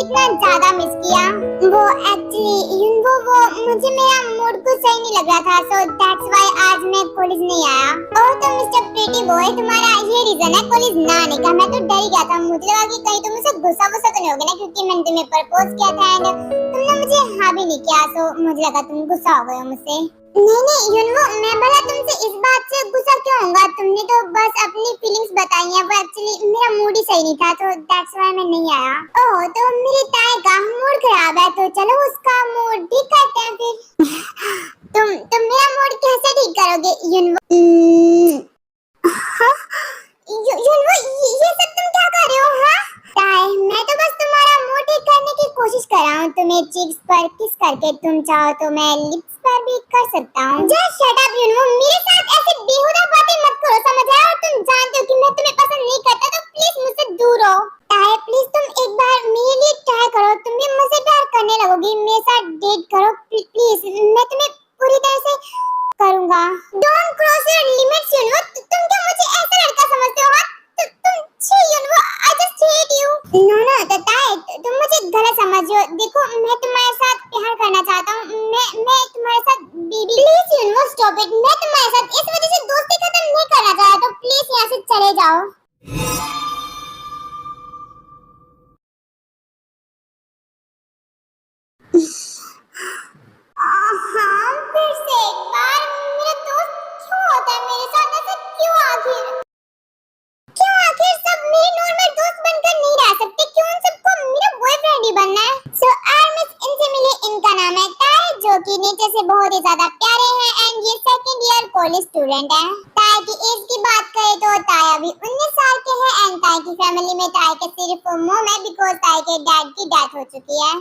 इतना ज्यादा मिस किया। वो एक्चुअली वो मुझे मेरा मूड कुछ सही नहीं लग रहा था, सो दैट्स व्हाई आज मैं कॉलेज नहीं आया। ओह तो मिस्टर प्रीटी बॉय, तुम्हारा ये रीजन है कॉलेज ना आने का? मैं तो डर ही गया था, मुझे लगा कि कहीं तुम मुझसे गुस्सा वुस्सा तो नहीं होगे ना, क्योंकि मैंने तुम्हें प्रपोज किया था एंड तुमने मुझे हाँ भी नहीं किया, सो मुझे लगा तुम गुस्सा हो गए हो मुझसे। नहीं यूनवो, मैं भला तुमसे इस बात से गुस्सा क्यों होऊंगा? तुमने तो बस अपनी फीलिंग्स बताई हैं। वो एक्चुअली मेरा मूड ही सही नहीं था, तो दैट्स व्हाई मैं नहीं आया। ओह तो मेरी ताई का मूड खराब है, तो चलो उसका मूड ठीक करते हैं फिर। तुम मेरा मूड कैसे ठीक करोगे यूनवो? हाँ? यूनवो, ये सब तुम क्या कर रहे हो? हाँ ताई, मैं तो बस तुम्हारा मूड ठीक करने की कोशिश कर रहा हूँ। तुम्हें चीक्स पर किस करके, तुम चाहो तो मैं लिप्स पर भी कर सकता हूँ। जस्ट शट अप यूनवो, मेरे साथ ऐसे बेहुदा बातें मत करो, समझ आया? और तुम जानते हो कि मैं तुम्हें पसंद नहीं करता, तो प्लीज मुझसे दूर रहो। ताई प्लीज तुम एक बार मेरे लिए ट्राई करो, तुम भी मुझसे प्यार करने लगोगी, मेरे साथ डेट करो प्लीज, मैं तुम्हें पूरी तरह से करूंगा। डोंट क्रॉस योर लिमिट्स यूनवो, तुम क्या मुझे ऐसा लड़का समझते हो? हाँ तुम छी you know, I just hate you. No ताई, तुम मुझे गलत समझ रहे हो। देखो मैं तुम्हारे साथ प्यार करना चाहता हूँ, मैं तुम्हारे साथ बेबी। प्लीज यूनवो स्टॉप इट, मैं तुम्हारे साथ इस वजह से दोस्ती खत्म नहीं करना चाहता, तो प्लीज यहाँ से चले जाओ। हाँ फिर से एक बार, मेरा दोस्त क्यों होता है मेरे साथ ऐसा? क्यों आखिर सब मेरे नॉर्मल दोस्त बनकर नहीं रह सकते? क्यों उन सबको मेरा बॉयफ्रेंड ही बनना है? सो आर्मिस इनसे मिले, इनका नाम है ताई, जो कि नेचर से बहुत ही ज्यादा प्यारे हैं एंड ये सेकंड ईयर कॉलेज स्टूडेंट है। ताई की एज की बात करें तो ताई अभी 19 साल के हैं एंड ताई की फैमिली में ताई के सिर्फ मॉम है, बिकॉज ताई के डैड की डेथ हो चुकी है।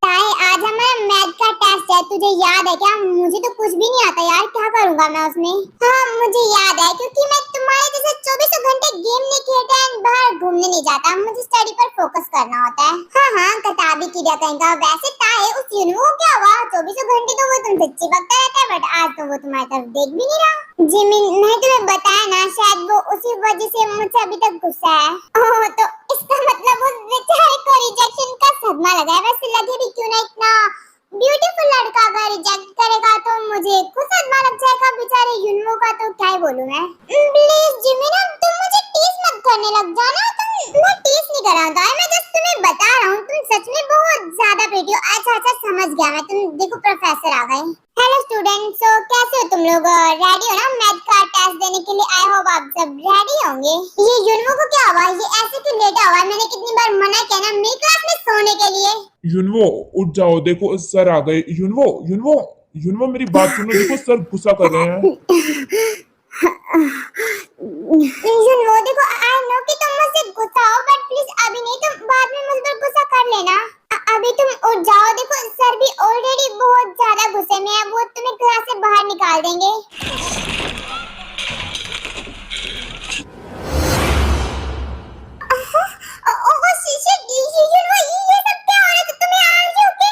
ताई आज हमारा मैथ का टेस्ट है, तुझे याद है क्या? मुझे तो कुछ भी नहीं आता यार, क्या करूंगा मैं उसमें? हाँ मुझे याद है, क्योंकि मैं तुम्हारे जैसे 24 घंटे गेम नहीं खेलता एंड बाहर घूमने नहीं जाता, मुझे स्टडी पर फोकस करना होता है। हाँ किताबी कीड़ा कहीं का। वैसे ताई उस यूनवो क्या हुआ? 24 घंटे तो वो तुमसे चिपकता रहता है, बट आज तो वो तुम्हारी तरफ देख भी नहीं रहा। जिमिन मैं तुम्हें बताया ना, शायद वो उसी वजह से मुझसे अभी तक गुस्सा है। ओह तो इसका मतलब उस बेचारे को रिजेक्शन का सदमा लगा है। वैसे लगे भी क्यों ना, इतना ब्यूटीफुल लड़का अगर रिजेक्ट करेगा तो मुझे खुद सदमा लग जाएगा बेचारे यूनवो का, तो क्या ही बोलूं मैं। प्लीज जिमिन तुम मुझे टीज मत करने लग जाना। मैं टीज नहीं कर रहा हूं, मैं जस्ट तुम्हें बता रहा हूं तुम सच में बहुत ज्यादा प्रीटी हो। अच्छा समझ गया मैं, तुम देखो प्रोफेसर आ गए। हेलो स्टूडेंट्स, सो कैसे हो तुम लोग? रेडी हो ना मैथ का टेस्ट देने के लिए? आई होप आप सब रेडी होंगे। ये यूनवो को क्या हुआ? ये ऐसे क्यों लेटा हुआ है? मैंने कितनी बार मना किया ना मेरी क्लास में सोने के लिए। यूनवो उठ जाओ, देखो सर आ गए। यूनवो यूनवो यूनवो मेरी बात सुनो, देखो सर गुस्सा कर रहे हैं। यूनवो देखो, आई नो कि तुम मुझसे गुस्सा हो, बट प्लीज अभी नहीं, तुम बाद में मुझ पर गुस्सा कर लेना। अभी तुम उठ जाओ, देखो सर भी ऑलरेडी बहुत ज्यादा गुस्से में है, वो तुम्हें क्लास से बाहर निकाल देंगे। ओह शिट, यूनवो ये सब क्या हो रहा है? तुम्हें are you okay?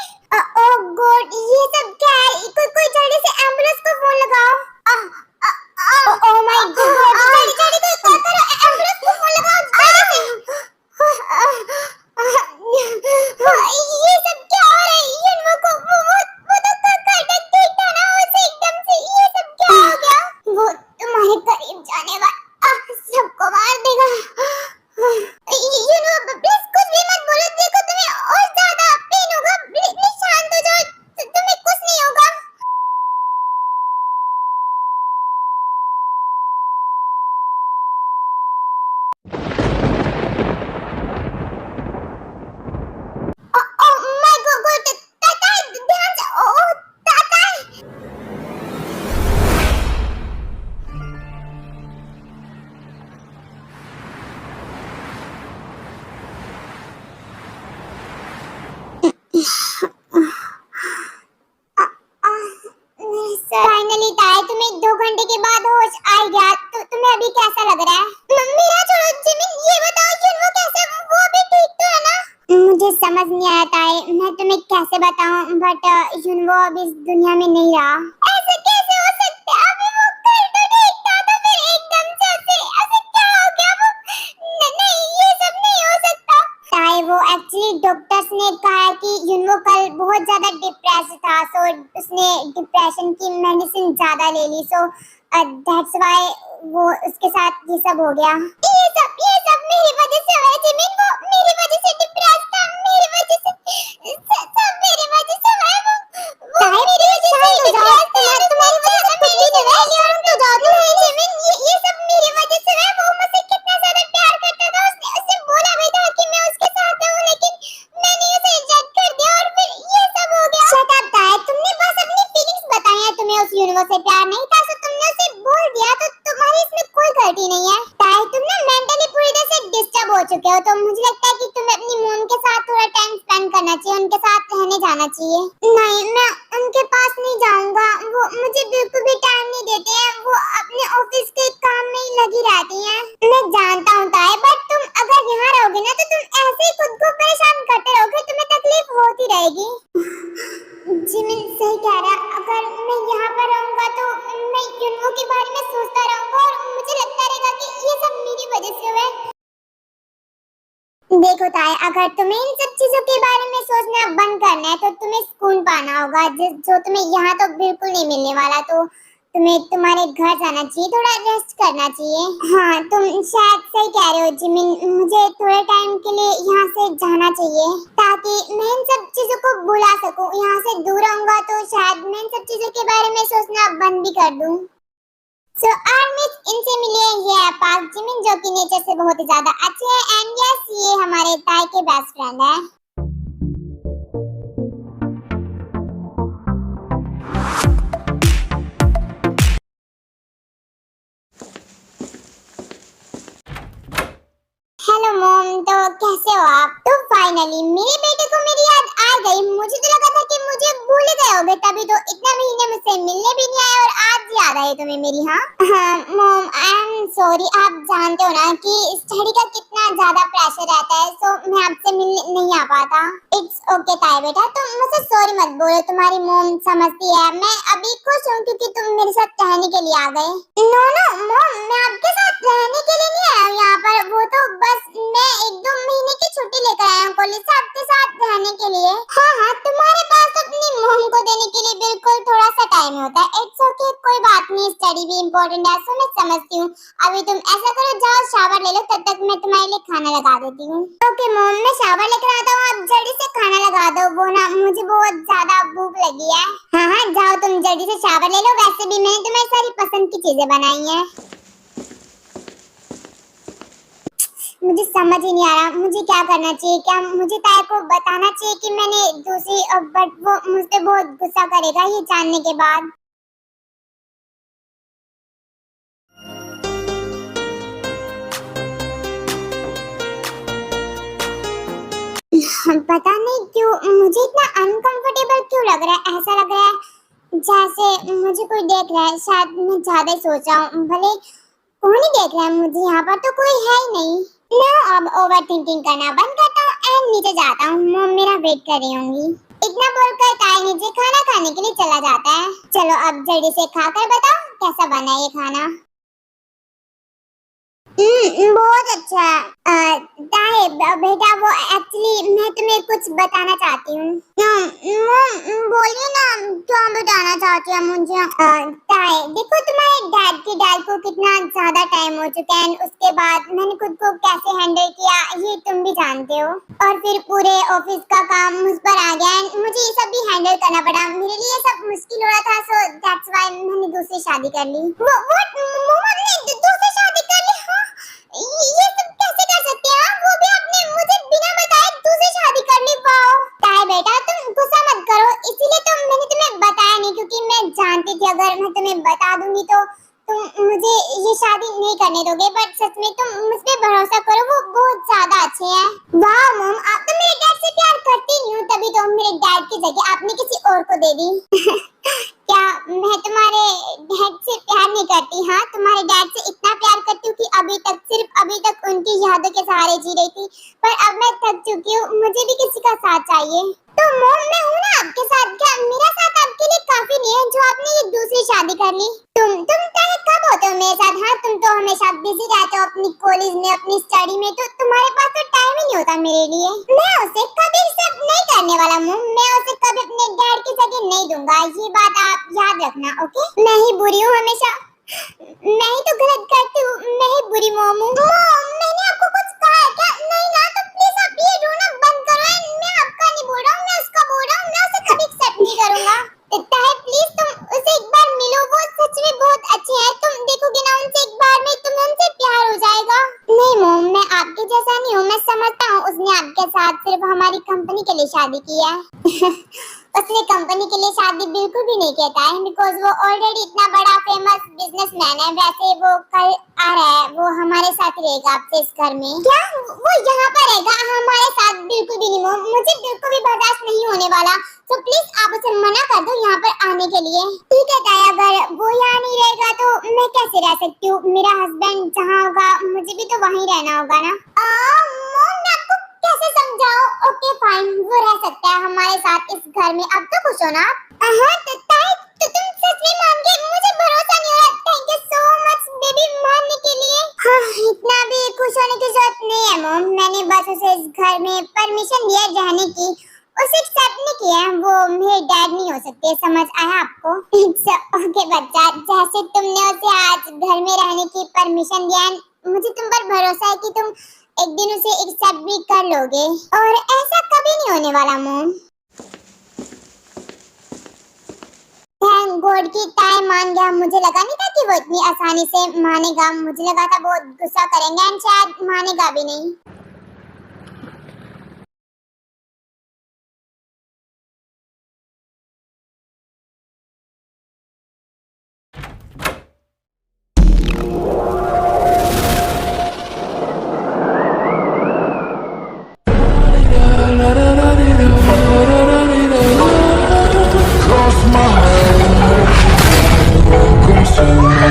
Oh god, ये सब क्या है? कोई जल्दी से एम्बुलेंस को फोन लगाओ। ओह माय गॉड, जल्दी कोई कॉल करो, एम्बुलेंस को फोन लगाओ जल्दी से। ये सब क्या हो रहा है? यूनवो को वो तो कर्टन देखता ना उसे एकदम से, ये सब क्या हो गया? वो तुम्हारे करीब जाने वाला सबको मार देगा। यूनवो प्लीज कुछ भी मत बोलो, देखो तुम्हें और ज्यादा पेन होगा। प्लीज शांत हो जाओ, तुम्हें कुछ नहीं होगा। ओह माय गॉड, ताता ध्यान से। ओह ताता, फाइनली ताई तुम्हें 2 घंटे के बाद होश आ गया, तो तुम्हें अभी कैसा लग रहा है? मेरा छोड़ो जिमिन, ये बताओ यूनवो कैसा है? वो अभी ठीक तो है ना? मुझे मुझे समझ नहीं आता है, मैं तुम्हें कैसे बताऊं, बट युनवो अब इस दुनिया में नहीं रहा। ऐसे कैसे हो सकता है? अभी वो कल तो ठीक था, तो फिर एकदम से ऐसे क्या हो गया? वो नहीं, ये सब नहीं हो सकता। ताई, वो एक्चुअली डॉक्टर्स ने कहा कि युनवो कल बहुत ज्यादा डिप्रेस था, सो उसने डिप्रेशन की मेडिसिन ज्यादा ले ली, सो दैट्स व्हाई वो उसके साथ ये सब हो गया। ये सब मेरी वजह से हुआ है जिमिन, वो मेरी वजह से डिप्रेस था, मेरी वजह से सब मेरी वजह से हुआ है। वो मेरी वजह से डिप्रेस था, तुम्हारी वजह से कुछ भी नहीं हुआ। शांत हो जाओ तुम। नहीं जिमिन, ये सब मेरी वजह से हुआ है। वो मुझसे कितना ज्यादा प्यार करता था, उसने बोला भी था कि मैं उसके साथ हूं, लेकिन मैंने उसे रिजेक्ट कर दिया और फिर ये सब हो गया। शट अप ताई, तुमने बस अपनी फीलिंग्स बताई हैं, तुम्हें उस यूनिवर्स से प्यार नहीं था, तो तुमने उसे बोल दिया, तो तुम्हारी इसमें कोई गलती नहीं है। ताई, तुम ना मेंटली पूरी तरह से डिस्टर्ब हो चुके हो, तो मुझे लगता है कि तुम्हें अपनी मॉम के साथ थोड़ा टाइम स्पेंड करना चाहिए, उनके साथ रहने जाना चाहिए। नहीं, मैं उनके पास नहीं जाऊंगा, वो मुझे बिल्कुल भी टाइम नहीं देते हैं, वो अपने ऑफिस के काम में ही लगी रहती हैं। मैं जानता हूँ ताई, बट तुम अगर यहाँ रहोगे ना, तो तुम ऐसे ही खुद को परेशान करते रहोगे, तुम्हें तकलीफ होती रहेगी। जिमिन सही कह रहा है, अगर मैं यहाँ पर रहूंगा तो मैं युनवो के बारे में सोचता रहूंगा और मुझे लगता रहेगा कि ये सब मेरी वजह से हुआ है। देखो ताई, अगर तुम्हें इन सब चीजों के बारे में सोचना बंद करना है, तो तुम्हें सुकून पाना होगा, जो तुम्हें यहाँ तो बिल्कुल नहीं मिलने वाला। तो तुम्हें तुम्हारे घर जाना चाहिए, थोड़ा रेस्ट करना चाहिए। हाँ, तुम शायद सही कह रहे हो जिमिन, मुझे थोड़े टाइम के लिए यहाँ से जाना चाहिए, ताकि मैं इन सब चीजों को भुला सकूं। यहाँ से दूर रहूंगा तो शायद मैं इन सब चीजों के बारे में सोचना बंद भी कर दूं। सो आर्मिस, इनसे मिलिए, ये है पार्क जिमिन, जो कि नेचर से बहुत ही ज्यादा अच्छे हैं, एंड यस, ये हमारे ताई के बेस्ट फ्रेंड है। हेलो मॉम, तो कैसे हो आप? तो फाइनली मेरे बेटे को मेरी याद आ गई। मुझे तो लगा था कि मुझे भूल गए होगे, तभी तो इतना महीने मुझसे मिलने भी नहीं आए और आज याद आई तुम्हें मेरी। हाँ मॉम, आई एम सॉरी। आप जानते हो ना कि स्टडी का कितना ज्यादा प्रेशर रहता है, सो मैं आपसे मिलने नहीं आ पाता। इट्स ओके ताई बेटा, तुम मुझसे सॉरी मत बोलो, तुम्हारी मॉम समझती है। मैं अभी खुश हूँ क्योंकि तुम मेरे साथ रहने के लिए आ गए। नो नो मॉम, मैं आपके साथ रहने के लिए नहीं आया हूँ यहाँ पर, वो तो बस मैं 1-2 महीने की छुट्टी लेकर आया हूँ कॉलेज से आपके साथ रहने के लिए। हाँ, तुम्हारे पास अपनी मॉम को देने के लिए बिल्कुल थोड़ा सा टाइम होता है। इट्स ओके, कोई बात नहीं, स्टडी भी इम्पोर्टेंट है, सो मैं समझती हूँ। अभी तुम ऐसा करो, जाओ शावर ले लो, तब तक मैं तुम्हारे लिए खाना लगा देती हूँ। ओके मॉम, मैं शावर लेकर आता हूँ, आप जल्दी से खाना लगा दो, वो ना मुझे बहुत ज्यादा भूख लगी है। हाँ, जाओ तुम जल्दी से शावर ले लो, वैसे भी मैंने तुम्हारी सारी पसंद की चीजें बनाई है। मुझे समझ ही नहीं आ रहा मुझे क्या करना चाहिए। क्या मुझे ताई को बताना चाहिए कि मैंने दूसरी, बट वो मुझ पे बहुत गुस्सा करेगा ये जानने के बाद। पता नहीं क्यों मुझे इतना अनकंफर्टेबल क्यों लग रहा है। ऐसा लग रहा है जैसे मुझे कोई देख रहा है। शायद मैं ज्यादा ही सोच रहा हूँ, भले कौन ही देख रहा है मुझे, यहाँ पर तो कोई है ही नहीं। मैं अब ओवर थिंकिंग करना बंद करता हूँ एंड नीचे जाता हूँ। मॉम मेरा वेट कर रही होंगी। इतना बोलकर ताई नीचे खाना खाने के लिए चला जाता है। चलो अब जल्दी से खाकर बताओ कैसा बना ये खाना। बहुत अच्छा है। ताई बेटा, वो एक्चुअली मैं तुम्हें कुछ बताना चाहती हूँ। बोलिए ना, क्या बताना चाहती है मुझे? ताई देखो, तुम्हारे डैड की डेथ को कितना ज्यादा टाइम हो चुका है, उसके बाद मैंने खुद को कैसे हैंडल किया ये तुम भी जानते हो। और फिर पूरे ऑफिस का काम मुझ पर आ गया एंड मुझे ये सब भी हैंडल करना पड़ा। मेरे लिए सब मुश्किल हो रहा था, सो दैट्स व्हाई मैंने दूसरी शादी कर ली। व्हाट? मोहम्मद ने दूसरी शादी कर ली? ये सब कैसे कर सकते हैं आप? वो भी आपने मुझे बिना बताए दूसरी शादी कर ली। वाओ ताई बेटा, तुम गुस्सा मत करो, इसीलिए तो मैंने तुम्हें बताया नहीं, क्योंकि मैं जानती थी अगर मैं तुम्हें बता दूंगी तो तुम मुझे ये शादी नहीं करने दोगे। बट सच में तुम मुझ पे भरोसा करो, वो बहुत ज्यादा अच्छे हैं। वाह मॉम, आप तो मेरे डैड से प्यार करती नहीं हो, तभी तो मेरे डैड की जगह आपने किसी और को दे दी। क्या मैं तुम्हारे डैड से प्यार नहीं करती? हाँ, तुम्हारे डैड से इतना प्यार करती हूँ कि अभी तक उनकी यादों के सहारे जी रही थी, पर अब मैं थक चुकी हूँ, मुझे भी किसी का साथ चाहिए। तो मॉम, मैं हूँ ना आपके साथ। क्या मेरा साथ आपके लिए काफी नहीं है जो आपने ये दूसरी शादी कर ली? तुम चाहे कब होते हो मेरे साथ? हाँ, तुम तो हमेशा बिजी रहते हो अपनी कॉलेज में, अपनी स्टडी में, तो तुम्हारे पास तो टाइम ही नहीं होता मेरे लिए। मैं उसे कभी सब नहीं करने वाला हूँ, मैं उसे कभी अपने डैड की जगह नहीं दूंगा, ये बात आप याद रखना, ओके? मैं ही बुरी हूँ हमेशा, मैं ही तो गलत करती हूँ, मैं ही बुरी मॉम हूँ। मॉम, मैंने आपको कुछ कहा है क्या? नहीं ना, तो प्लीज आप ये रोना बंद करो। मैं आपका नहीं बोल रहा हूँ, मैं उसका बोल रहा हूँ, मैं उसे कभी एक्सेप्ट नहीं करूंगा। ताहे, प्लीज तुम उसे एक बार मिलो, वो सच में बहुत अच्छे हैं, तुम देखोगे ना उनसे एक बार में, तुम्हें उनसे प्यार हो जाएगा। नहीं मॉम, मैं आपके जैसा नहीं हूँ, मैं समझता हूँ उसने आपके साथ सिर्फ हमारी कंपनी के लिए शादी की है। उसने कंपनी के लिए शादी बिल्कुल भी नहीं कहता है, बिकॉज वो ऑलरेडी इतना बड़ा फेमस बिजनेसमैन है। वैसे वो कल आ रहा है, वो हमारे साथ रहेगा आपसे इस घर में। क्या वो यहाँ पर रहेगा हमारे साथ? बिल्कुल भी नहीं मॉम, मुझे बिल्कुल भी बर्दाश्त नहीं होने वाला। तो प्लीज आप उसे मना कर दो यहाँ पर आने के लिए। ठीक है ताया, अगर वो यहाँ नहीं रहेगा तो मैं कैसे रह सकती हूँ? मेरा हस्बैंड जहाँ होगा मुझे भी तो वहीं रहना होगा ना। मॉम, मैं आपको कैसे समझाऊं? ओके फाइन, वो रह सकता है हमारे साथ इस घर में। अब तो खुश हो ना आप? हाँ, तो ताई, तो तुम सच में मान गए? मुझे भरोसा नहीं हो रहा। Thank you so much baby, मानने के लिए। हाँ, इतना भी खुश होने की जरूरत नहीं है मॉम, मैंने बस उसे इस घर में परमिशन दिया रहने की, उसे एक्सेप्ट नहीं किया। वो मेरे डैड नहीं हो सकते, समझ आया आपको? ओके बच्चा, जैसे तुमने उसे आज घर में रहने की परमिशन दिया, मुझे तुम पर भरोसा है कि तुम एक दिन उसे एक्सेप्ट भी कर लोगे, और ऐसा कभी नहीं होने वाला मॉम। थैंक गॉड कि ताई मान गया, मुझे लगा नहीं था कि वो इतनी आसानी से मानेगा, मुझे लगा था बहुत गुस्सा करेंगे एंड शायद मानेगा भी नहीं। Cross my heart, comes to my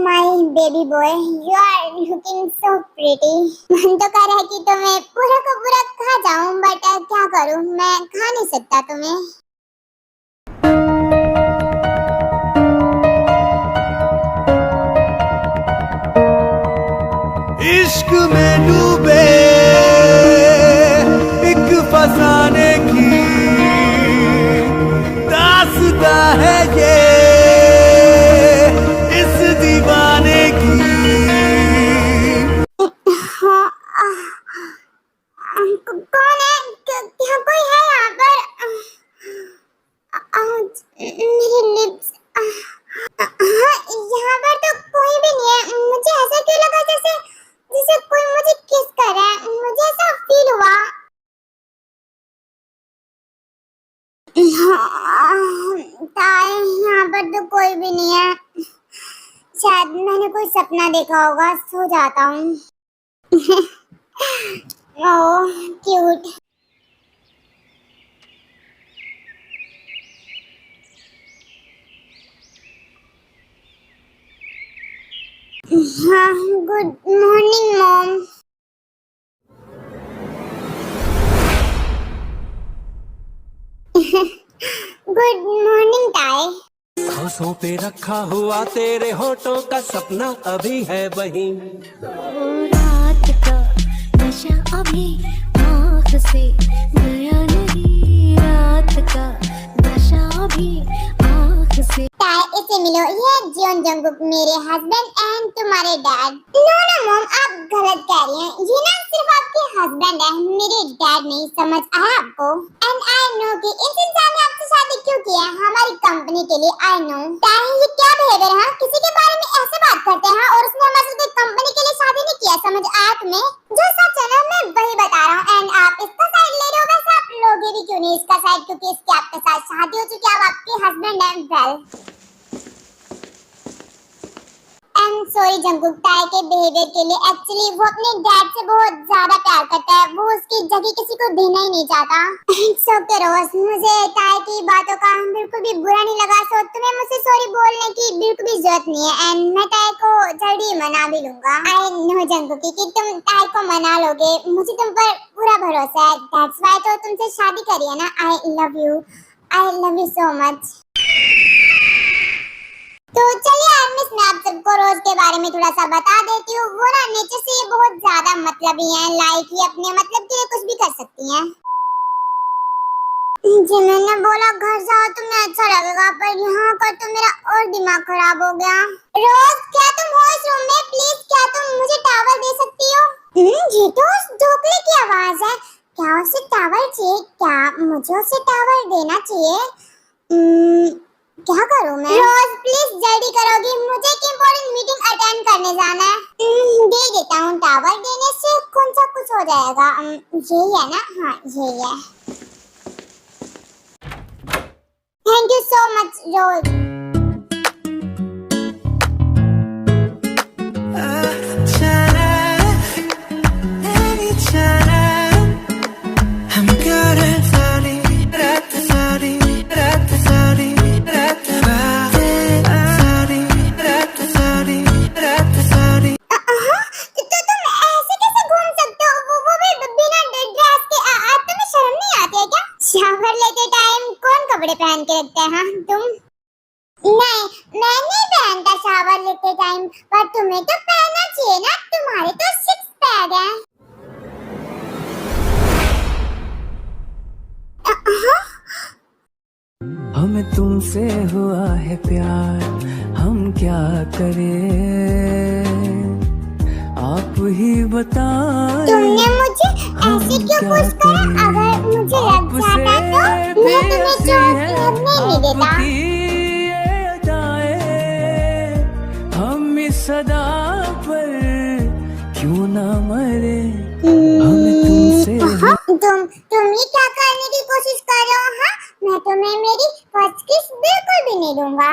my baby boy, you are looking so pretty. मन तो कर रहा है कि तुम्हें पूरा का पूरा खा जाऊं, बट क्या करूं, मैं खा नहीं सकता तुम्हें। इश्क में डूबे एक फसाने की दास्तां है ये इस दीवाने की। कौन है? क्या कोई है यहाँ पर? मेरी लिप्स। यहाँ पर तो कोई भी नहीं है। मुझे ऐसा क्यों लगा जैसे जैसे कोई मुझे किस कर रहा है, मुझे ऐसा फील हुआ। यहाँ पर तो कोई भी नहीं है, शायद मैंने कोई सपना देखा होगा, सो जाता हूँ। ओह क्यूट। हाँ, good morning mom. Good morning ताई। सांसों पे रखा हुआ तेरे होठों का सपना अभी है वही। रात का नशा अभी आँख से गया नहीं, रात का नशा अभी आँख से। ताई, इसे मिलो, ये जियोन जंगकुक मेरे हस्बैंड एंड तुम्हारे डैड। नो ना मॉम, आप गलत कह रही हैं, ये ना सिर्फ आपके हस्बैंड है, मेरे डैड नहीं, समझ आया आपको? एंड आई नो कि इस इंसान ने आपसे शादी क्यों की है, हमारी कंपनी के लिए। I know. ताई, ये क्या बिहेवियर है? किसी के बारे में ऐसे बात करते हैं, और उसने हमारे साथ कंपनी के लिए शादी नहीं किया, समझ आया तुम्हें? जो सच है ना, मैं वही बता रहा हूँ, एंड आप इसका साइड ले रहे हो। वैसे आप लोगे भी क्यों नहीं इसका साइड, क्योंकि इसके आपके साथ शादी हो चुकी है, अब आपके हस्बैंड है। Well, and and sorry Jungkook ताए के बिहेवियर के लिए। एक्चुअली वो अपने डैड से बहुत ज्यादा प्यार करता है, वो उसकी जगह किसी को देना ही नहीं चाहता। इट्स ओके रोज, मुझे ताए की बातों का बिल्कुल भी बुरा नहीं लगा, सो तुम्हें मुझसे सॉरी बोलने की बिल्कुल भी जरूरत नहीं है एंड मैं ताए को जल्दी मना भी लूंगा। आई नो जंगकुक कि तुम ताए को मना लोगे, मुझे तुम पर पूरा भरोसा है। दैट्स व्हाई तो तुमसे शादी करी है ना। I love you so much. तो चलिए मिस, मैं आप सबको रोज के बारे में थोड़ा सा बता देती हूँ। वो ना नेचर से ये बहुत ज्यादा मतलबी हैं, लाइक ये अपने मतलब के लिए कुछ भी कर सकती हैं। जी मैंने बोला घर जाओ तुम्हें अच्छा लगेगा, पर यहाँ कर तो मेरा और दिमाग खराब हो गया। रोज क्या तुम हो इस रूम में? प्लीज क्या तुम मुझे टावल दे सकती हो? ये तो उस ढोकले की आवाज है। क्या उसे टावल चाहिए? क्या मुझे उसे टावल देना चाहिए? क्या करूं मैं? रोज प्लीज जल्दी करोगी, मुझे एक इम्पोर्टेंट मीटिंग अटेंड करने जाना है। दे देता हूँ टावल, देने से कौन सा कुछ हो जाएगा। यही है ना? हाँ यही है। Thank you so much Rose. Shower लेते टाइम कौन कपड़े पहन के रखता है? हाँ तुम? नहीं मैं नहीं पहनता शावर लेते टाइम, पर तुम्हें तो पहनना चाहिए ना, तुम्हारे तो सिक्स पैक है। हमें तुमसे हुआ है प्यार, हम क्या करें आप ही बताएं। तुमने मुझे ऐसे क्यों पूछ करा? अगर मुझे लग जाता तो मैं तुम्हें चोट नहीं देता। हम इस सदा पर क्यों ना मरे, हमें तुमसे तुम ही क्या करने की कोशिश कर रहे हो? हाँ मैं तुम्हें मेरी फर्स्ट किस बिल्कुल भी नहीं दूंगा।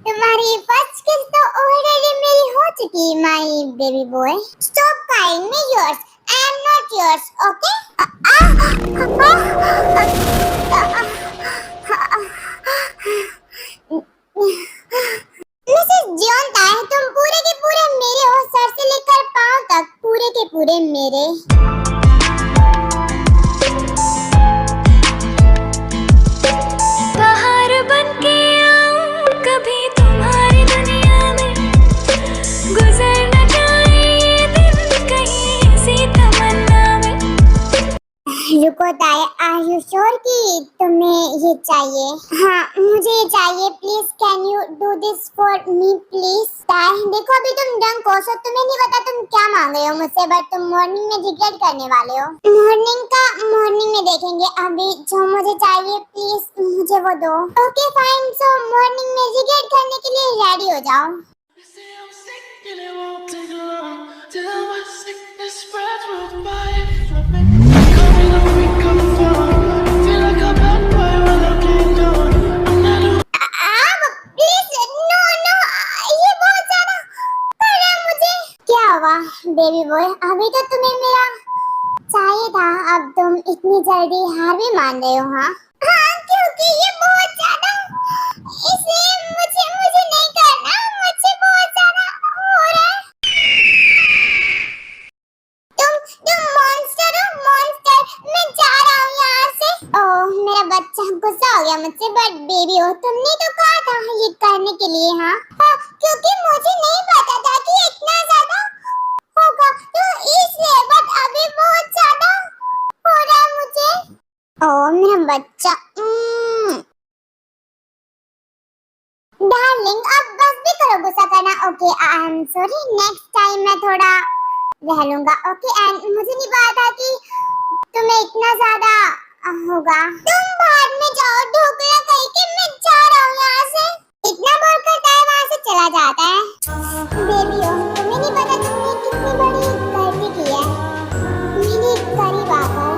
तुम्हारी फर्स्ट किस तो ऑलरेडी मेरी हो चुकी है my baby boy. Stop calling me yours, I am not yours, okay? Mrs John ताए, तुम पूरे के पूरे मेरे हो, सर से लेकर पांव तक पूरे के पूरे मेरे। बाहर बनके आऊं कभी तुम्हारी दुनिया में, गुजर न जाए ये दिन कहीं ऐसी तमन्ना में। रुको ताए, आर यू श्योर कि तुम्हें ये चाहिए? हाँ मुझे ये चाहिए, please can you do this for me please? ताए देखो अभी तुम ड्रंक हो, सो तुम्हें नहीं पता तुम क्या मांग रहे हो मुझसे, बट तुम मॉर्निंग में रिग्रेट करने वाले हो। मॉर्निंग में देखेंगे, अभी जो मुझे चाहिए प्लीज मुझे वो दो। ओके फाइन, सो मॉर्निंग में रिग्रेट करने के लिए रेडी हो जाओ। बेबी बॉय अभी तो तुम्हें मेरा चाहिए था, अब तुम इतनी जल्दी हार भी मान रहे हो? हाँ क्योंकि ये बहुत ज्यादा, इसलिए मुझे नहीं करना, मुझे बहुत ज्यादा हो रहा है। तुम मॉन्स्टर हो, मॉन्स्टर। मैं जा रहा हूँ यहाँ से। ओह मेरा बच्चा गुस्सा हो गया मुझसे, बट बेबी हो तुमने तो कहा था ये करने के लिए। हाँ क्योंकि मुझे नहीं पता था कि इतना ज्यादा होगा, तो इसलिए, बट अभी बहुत ज्यादा हो रहा है मुझे। ओह मेरा बच्चा। डार्लिंग अब बस भी करो गुस्सा करना, okay? I am sorry, next time मैं थोड़ा रह लूंगा, ओके? एंड मुझे नहीं पता था कि तुम्हें इतना ज्यादा होगा। तुम बाद में जाओ ढोकला कहीं के, मैं जा रहा हूँ यहाँ से। इतना बोल करता है वहाँ से चला जाता है। बेबी हो तुम्हें नहीं पता तुमने कितनी बड़ी गलती की है मेरे करीब आकर।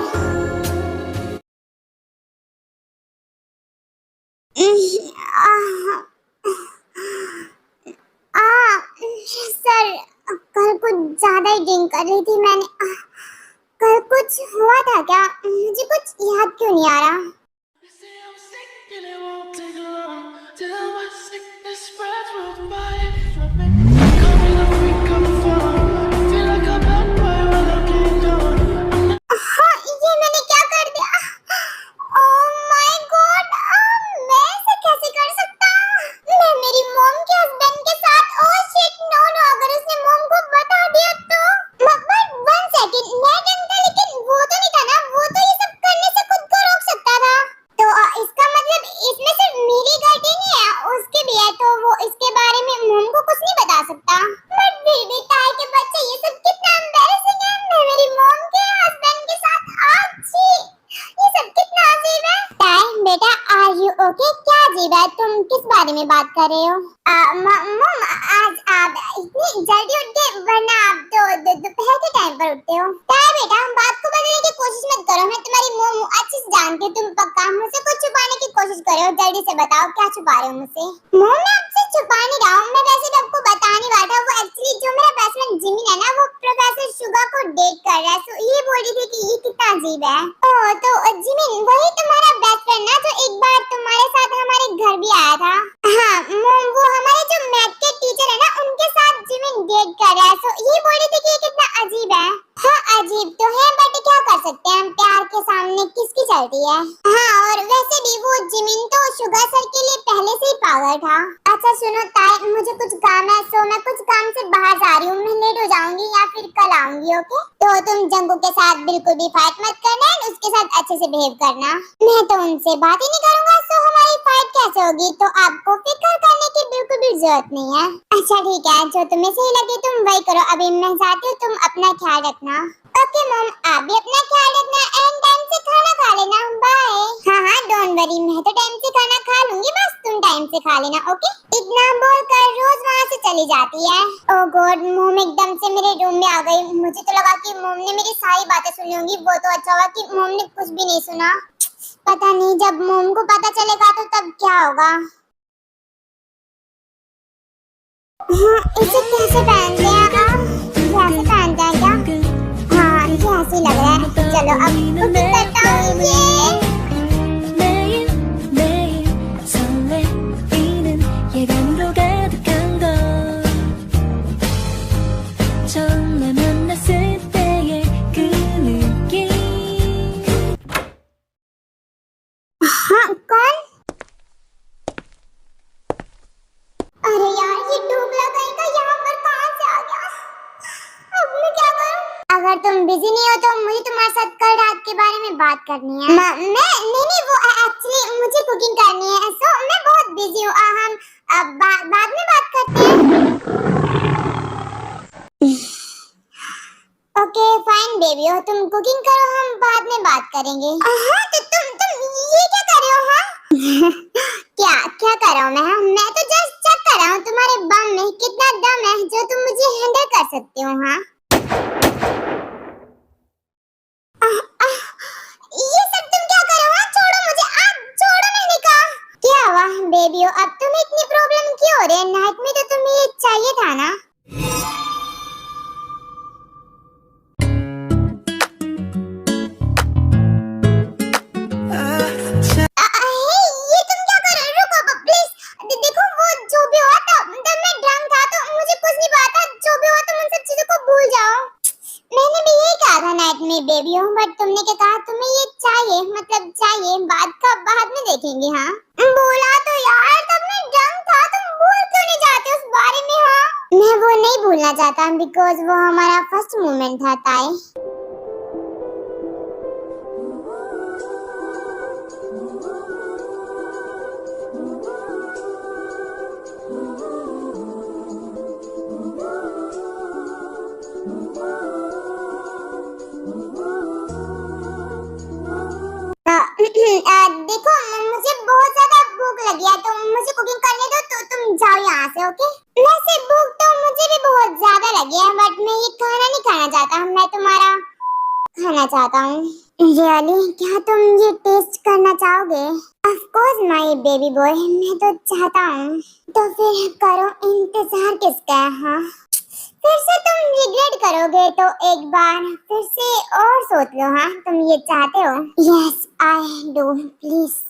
सर कल कुछ ज्यादा ही ड्रिंक कर रही थी मैंने। कल कुछ हुआ था क्या? मुझे कुछ याद क्यों नहीं आ रहा। हाँ, ये मैंने क्या कर दिया? ओह माय गॉड, मैं ऐसे कैसे कर सकता? मैं मेरी मॉम के हस्बैंड के साथ। ओह शिट, नो नो, अगर उसने मॉम को बता दिया तो। बट 1 सेकंड, मैं ड्रिंक था लेकिन वो तो नहीं था ना, वो तो ये सब करने से खुद को रोक सकता था। तो इसका मतलब इसमें सिर्फ मेरी गलती नहीं है, उसकी भी है। तो वो इसके बारे में मॉम को कुछ नहीं बता सकता। बट फिर भी ताई के बच्चे, ये सब कितना एम्बैरेसिंग है। मैं मेरी मॉम के हस्बैंड के साथ अच्छी, ये सब कितना अजीब है। ताई बेटा, आर यू ओके? क्या अजीब है? तुम किस बारे में बात कर रहे हो? मॉम, आज आप इतनी जल्दी उठ गए, वरना आप तो दोपहर के टाइम पर उठते हो। ताई बेटा, हम बात को बदलने की कोशिश मत करो। मैं तुम्हारी मॉम अच्छे से जानती हूँ, तुम पक्का मुझसे कुछ छुपाने की कोशिश कर रहे हो। जल्दी से बताओ, क्या छुपा रहे हो मुझसे? मॉम, मैं आपसे छुपा नहीं रहा हूँ, मैं वैसे तो आपको बता नहीं रहा था। वो एक्चुअली जो मेरा बेस्ट फ्रेंड जिमिन है ना, वो प्रोफेसर शुगा को डेट कर रहा है। सो ये बोल रही थी कि ये कितना अजीब है। ओह, तो जिमिन वही तुम्हारा बेस्ट फ्रेंड ना, जो एक बार तुम्हारे साथ हमारे घर भी आया था? हाँ मॉम, वो हमारे जो मैथ के टीचर है ना, उनके साथ जिमिन डेट कर रहा है। सो ये बोल रही थी कि ये कितना अजीब है। हाँ अजीब तो है, बट क्या कर सकते हैं, प्यार के सामने किसकी चलती है। हाँ, और वैसे भी वो जिमिन तो शुगर सर के लिए पहले से ही पागल था। अच्छा सुनो ताई, मुझे कुछ काम है, सो मैं कुछ काम से बाहर जा रही हूँ। मैं लेट हो जाऊंगी या फिर कल आऊंगी, ओके? तो तुम जंगू के साथ बिल्कुल भी फाइट मत करना, उसके साथ अच्छे से बिहेव करना। मैं तो उनसे बात ही नहीं करूंगा, सो हमारी फाइट कैसे होगी? तो आपको फिक्र करने की बिल्कुल भी जरूरत नहीं है। अच्छा ठीक है, जो तुम्हें सही लगे तुम वही करो। अभी मैं जाती हूँ, तुम अपना ख्याल रखना। ओके मॉम, आप भी अपना ख्याल रखना एंड टाइम से खाना खा लेना। बाय। हाँ हाँ, डोंट वरी, मैं तो टाइम से खाना खा लूंगी, बस तुम टाइम से खा लेना, ओके? इतना बोलकर रोज वहाँ से चली जाती है। ओह गॉड, मॉम एकदम से मेरे रूम में आ गई। मुझे तो लगा कि मॉम ने मेरी सारी बातें सुनी होंगी। वो तो अच्छा हुआ कि मॉम ने कुछ भी नहीं सुना। पता नहीं जब मॉम को पता चलेगा तो तब क्या होगा। हाँ, इसे कैसे पहनते हैं आप? कैसे पहनते हैं क्या? हाँ, ये ऐसे लग रहा है। चलो अब कुकिंग करता हूँ। ये 매일 매일 설레이는 예감으로 가득한 걸 처음 날 만났을 때의 그 느낌 हाँ, कौन? अरे यार, ये डूबला कहीं का यहाँ पर कहाँ से आ गया? अब मैं क्या करूँ? अगर तुम बिजी नहीं हो तो मुझे तुम्हारे साथ कल रात के बारे में बात करनी है। मैं नहीं, वो एक्चुअली मुझे कुकिंग करनी है, सो मैं बहुत बिजी हूँ। हम बाद में बात करते हैं। ओके फाइन बेबी, हो तुम कुकिंग करो, हम बाद में बात करेंगे। हाँ, तो तुम ये क्या कर रहे हो? हाँ क्या कर रहा हूँ मैं तो जस्ट चेक कर रहा हूँ तुम्हारे बम में कितना दम है, जो तुम मुझे हैंडल कर सकते हो। हाँ, ये सब तुम क्या कर रहे हो? छोड़ो मुझे, आप छोड़ो, मैंने कहा। क्या हुआ बेबी, हो अब तुम्हें इतनी प्रॉब्लम क्यों हो रही है? नाइट में तो तुम्हें ये चाहिए था ना। ये तुम क्या कर रहे हो? रुको प्लीज, देखो वो जो भी हुआ था, तब मैं ड्रंक था तो मुझे कुछ नहीं पता। जो भी हुआ तुम उन सब चीजों को भूल जाओ। मैंने भी यही कहा था नाइट में बेबी हो, बट तुमने क्या कहा? तुम्हें ये चाहिए, मतलब चाहिए, बात का बाद में देखेंगे। हाँ बोला तो यार, तब मैं ड्रंक था, तुम भूल क्यों नहीं जाते उस बारे में? हाँ, मैं वो नहीं भूलना चाहता बिकॉज वो हमारा फर्स्ट मोमेंट था ताई। देखो मुझे बहुत ज्यादा भूख लगी है, तो मुझे कुकिंग करने दो। तो तुम जाओ यहाँ से, ओके? वैसे भूख तो मुझे भी बहुत ज्यादा लगी है, बट मैं ये खाना नहीं खाना चाहता। मैं तुम्हारा खाना चाहता हूँ। रियली क्या तुम ये टेस्ट करना चाहोगे? Of course my baby boy, मैं तो चाहता हूँ। तो फिर करो, इंतजार किसका है? हाँ, फिर से तुम रिग्रेट करोगे तो एक बार फिर से और सोच लो। हाँ, तुम ये चाहते हो? Yes I do, please.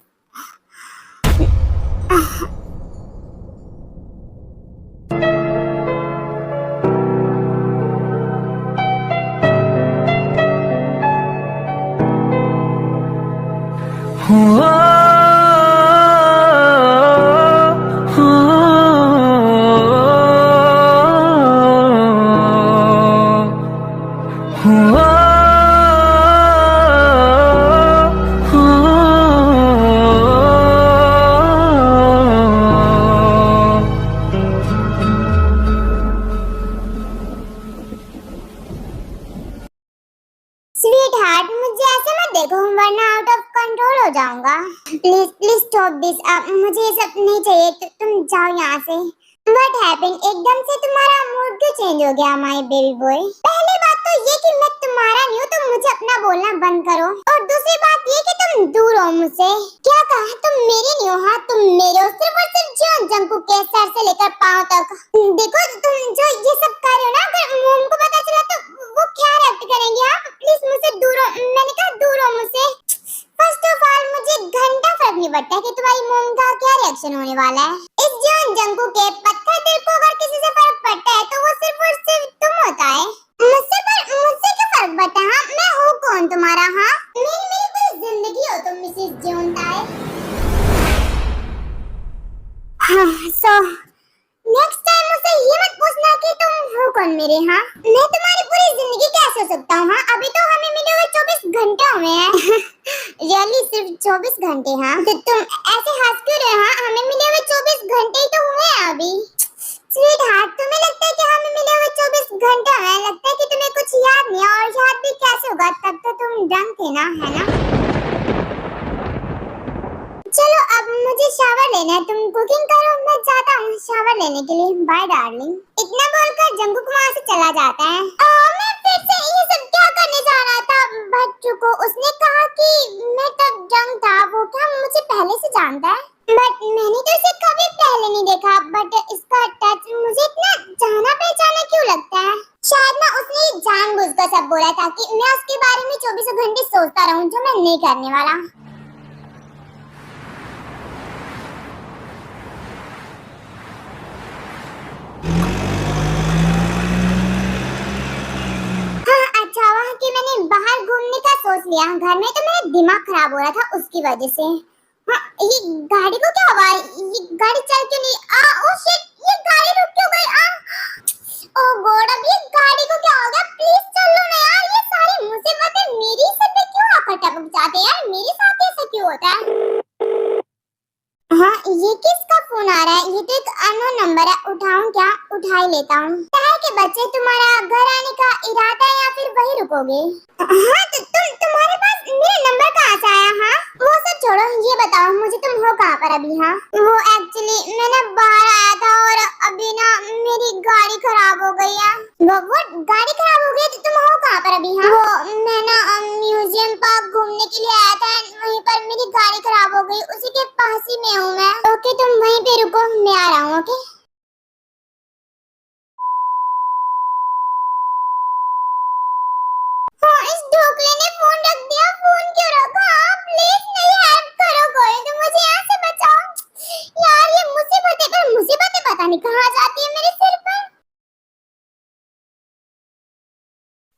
Sweet heart, मुझे ऐसे मत देखो वरना आउट ऑफ कंट्रोल हो जाऊंगा। Please please stop this. अब मुझे ये सब नहीं चाहिए, तुम जाओ यहाँ से। What happened? एकदम से तुम्हारा मूड क्यों चेंज हो गया माय बेबी बॉय? पहली बात तो ये कि मैं तुम्हारा नहीं हूँ, तुम मुझे अपना बोलना बंद करो। और दूसरी बात ये कि तुम दूर हो मुझसे। क्या कहा? तुम मेरी नहीं हो? हाँ, तुम मेरे हो, सिर्फ और सिर्फ जॉन जंकुक के सर से लेकर पांव तक। देखो तुम जो ये सब कर रहे हो ना, अगर मोम को पता चला तो वो क्या रिएक्ट करेंगे? आप प्लीज मुझसे दूर हो, मैंने कहा दूर हो मुझसे। फर्स्ट ऑफ ऑल मुझे घंटा फर्क नहीं पड़ता कि तुम्हारी मोम का क्या रिएक्शन होने वाला है। इस जॉन जंकुक के पत्थर दिल को अगर किसी से फर्क पड़ता है तो वो सिर्फ और सिर्फ तुम होता है। मुझसे क्या फर्क पड़ता है? हाँ, मैं हूँ कौन तुम्हारा? हाँ, मेरी पूरी जिंदगी हो तुम मिसेस जॉन ताए। हाँ, सो नेक्स्ट टाइम मुझसे ये मत पूछना कि तुम हो कौन मेरे। हाँ, मैं तुम्हारी पूरी जिंदगी कैसे हो सकता हूँ? हाँ, अभी तो हमें मिले हुए 24 घंटे हुए हैं। रियली सिर्फ 24 घंटे? हाँ, तो तुम ऐसे हंस क्यों रहे हो? हाँ, हमें मिले हुए 24 घंटे ही तो हुए हैं अभी। स्वीट हार्ट, तुम्हें लगता है कि हमें मिले हुए 24 घंटे हुए हैं? लगता है कि तुम्हें कुछ याद नहीं है, और याद भी कैसे होगा? तब तो तुम ड्रंक थे ना, है ना? चलो अब मुझे शावर लेना है, तुम कुकिंग करो, मैं जाता हूँ शावर लेने के लिए। Bye darling. इतना बोलकर जंकुक वहाँ से चला जाता है। मैं फिर से ये सब क्या करने जा रहा था बच्चों को? उसने कहा कि मैं तब ड्रंक था। वो क्या मुझे पहले से जानता है? बट मैंने तो इसे कभी पहले नहीं देखा। बट इसका टच मुझे इतना जाना पहचाना क्यों लगता है? शायद ना उसने जानबूझकर सब बोला था कि मैं उसके बारे में 24 घंटे सोचता रहूं, जो मैं नहीं करने वाला। कि मैंने बाहर घूमने का सोच लिया। घर में तो मेरा दिमाग खराब हो रहा था उसकी वजह से। हाँ, ये गाड़ी को क्या हुआ? ये गाड़ी चल क्यों नहीं? ओ शिट, ये गाड़ी रुक क्यों गई? ओ गॉड, अब ये गाड़ी को क्या हो गया? प्लीज चलो ना यार, ये सारी मुसीबतें मेरी सर पे क्यों आकर टपक जाते हैं यार? मेरे साथ ऐसा क्यों होता है? हाँ, ये किसका फोन आ रहा है? ये तो एक अननोन नंबर है। उठाऊं क्या? उठा ही लेता हूँ। के बच्चे, तुम्हारा घर आने का इरादा है या फिर वही रुकोगे? हाँ, तो तुम्हारे पास मेरा नंबर कहाँ से आया? हाँ, वो सब छोड़ो, ये बताओ मुझे तुम हो कहाँ पर अभी? हाँ, वो एक्चुअली मैं ना बाहर आया था और अभी ना मेरी गाड़ी खराब हो गई है। वो गाड़ी खराब हो गई? तो तुम हो कहाँ पर अभी? हाँ, वो मैं ना म्यूजियम पार्क घूमने के लिए आया था, वहीं पर मेरी गाड़ी खराब हो गई, उसी के पास ही में हूँ मैं। ओके, तुम वहीं पे रुको, मैं आ रहा हूँ। ओके। इस ढोकले ने फोन रख दिया। फोन क्यों रखा? प्लीज मेरी हेल्प करो, कोई तो मुझे यहाँ से बचाओ यार। ये मुसीबतें पर मुसीबतें पता नहीं कहाँ जाती है मेरे सिर पर।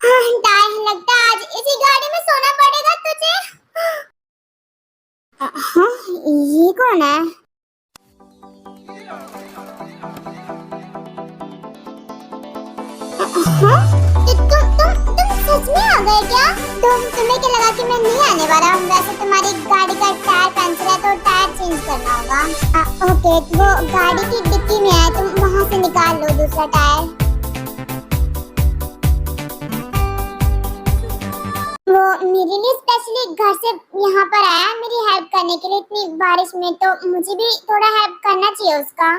हाँ, लगता है आज इसी गाड़ी में सोना पड़ेगा तुझे। हाँ, ये कौन है? हाँ, तुम सच में आ गए क्या? तुम्हें क्या लगा कि मैं नहीं आने वाला? वैसे तुम्हारी गाड़ी का टायर पंचर है तो टायर चेंज करना होगा। ओके, वो गाड़ी की डिक्की में है, तुम वहाँ से निकाल लो दूसरा टायर। वो मेरे लिए स्पेशली घर से यहाँ पर आया मेरी हेल्प करने के लिए इतनी बारिश में, तो मुझे भी थोड़ा हेल्प करना चाहिए उसका।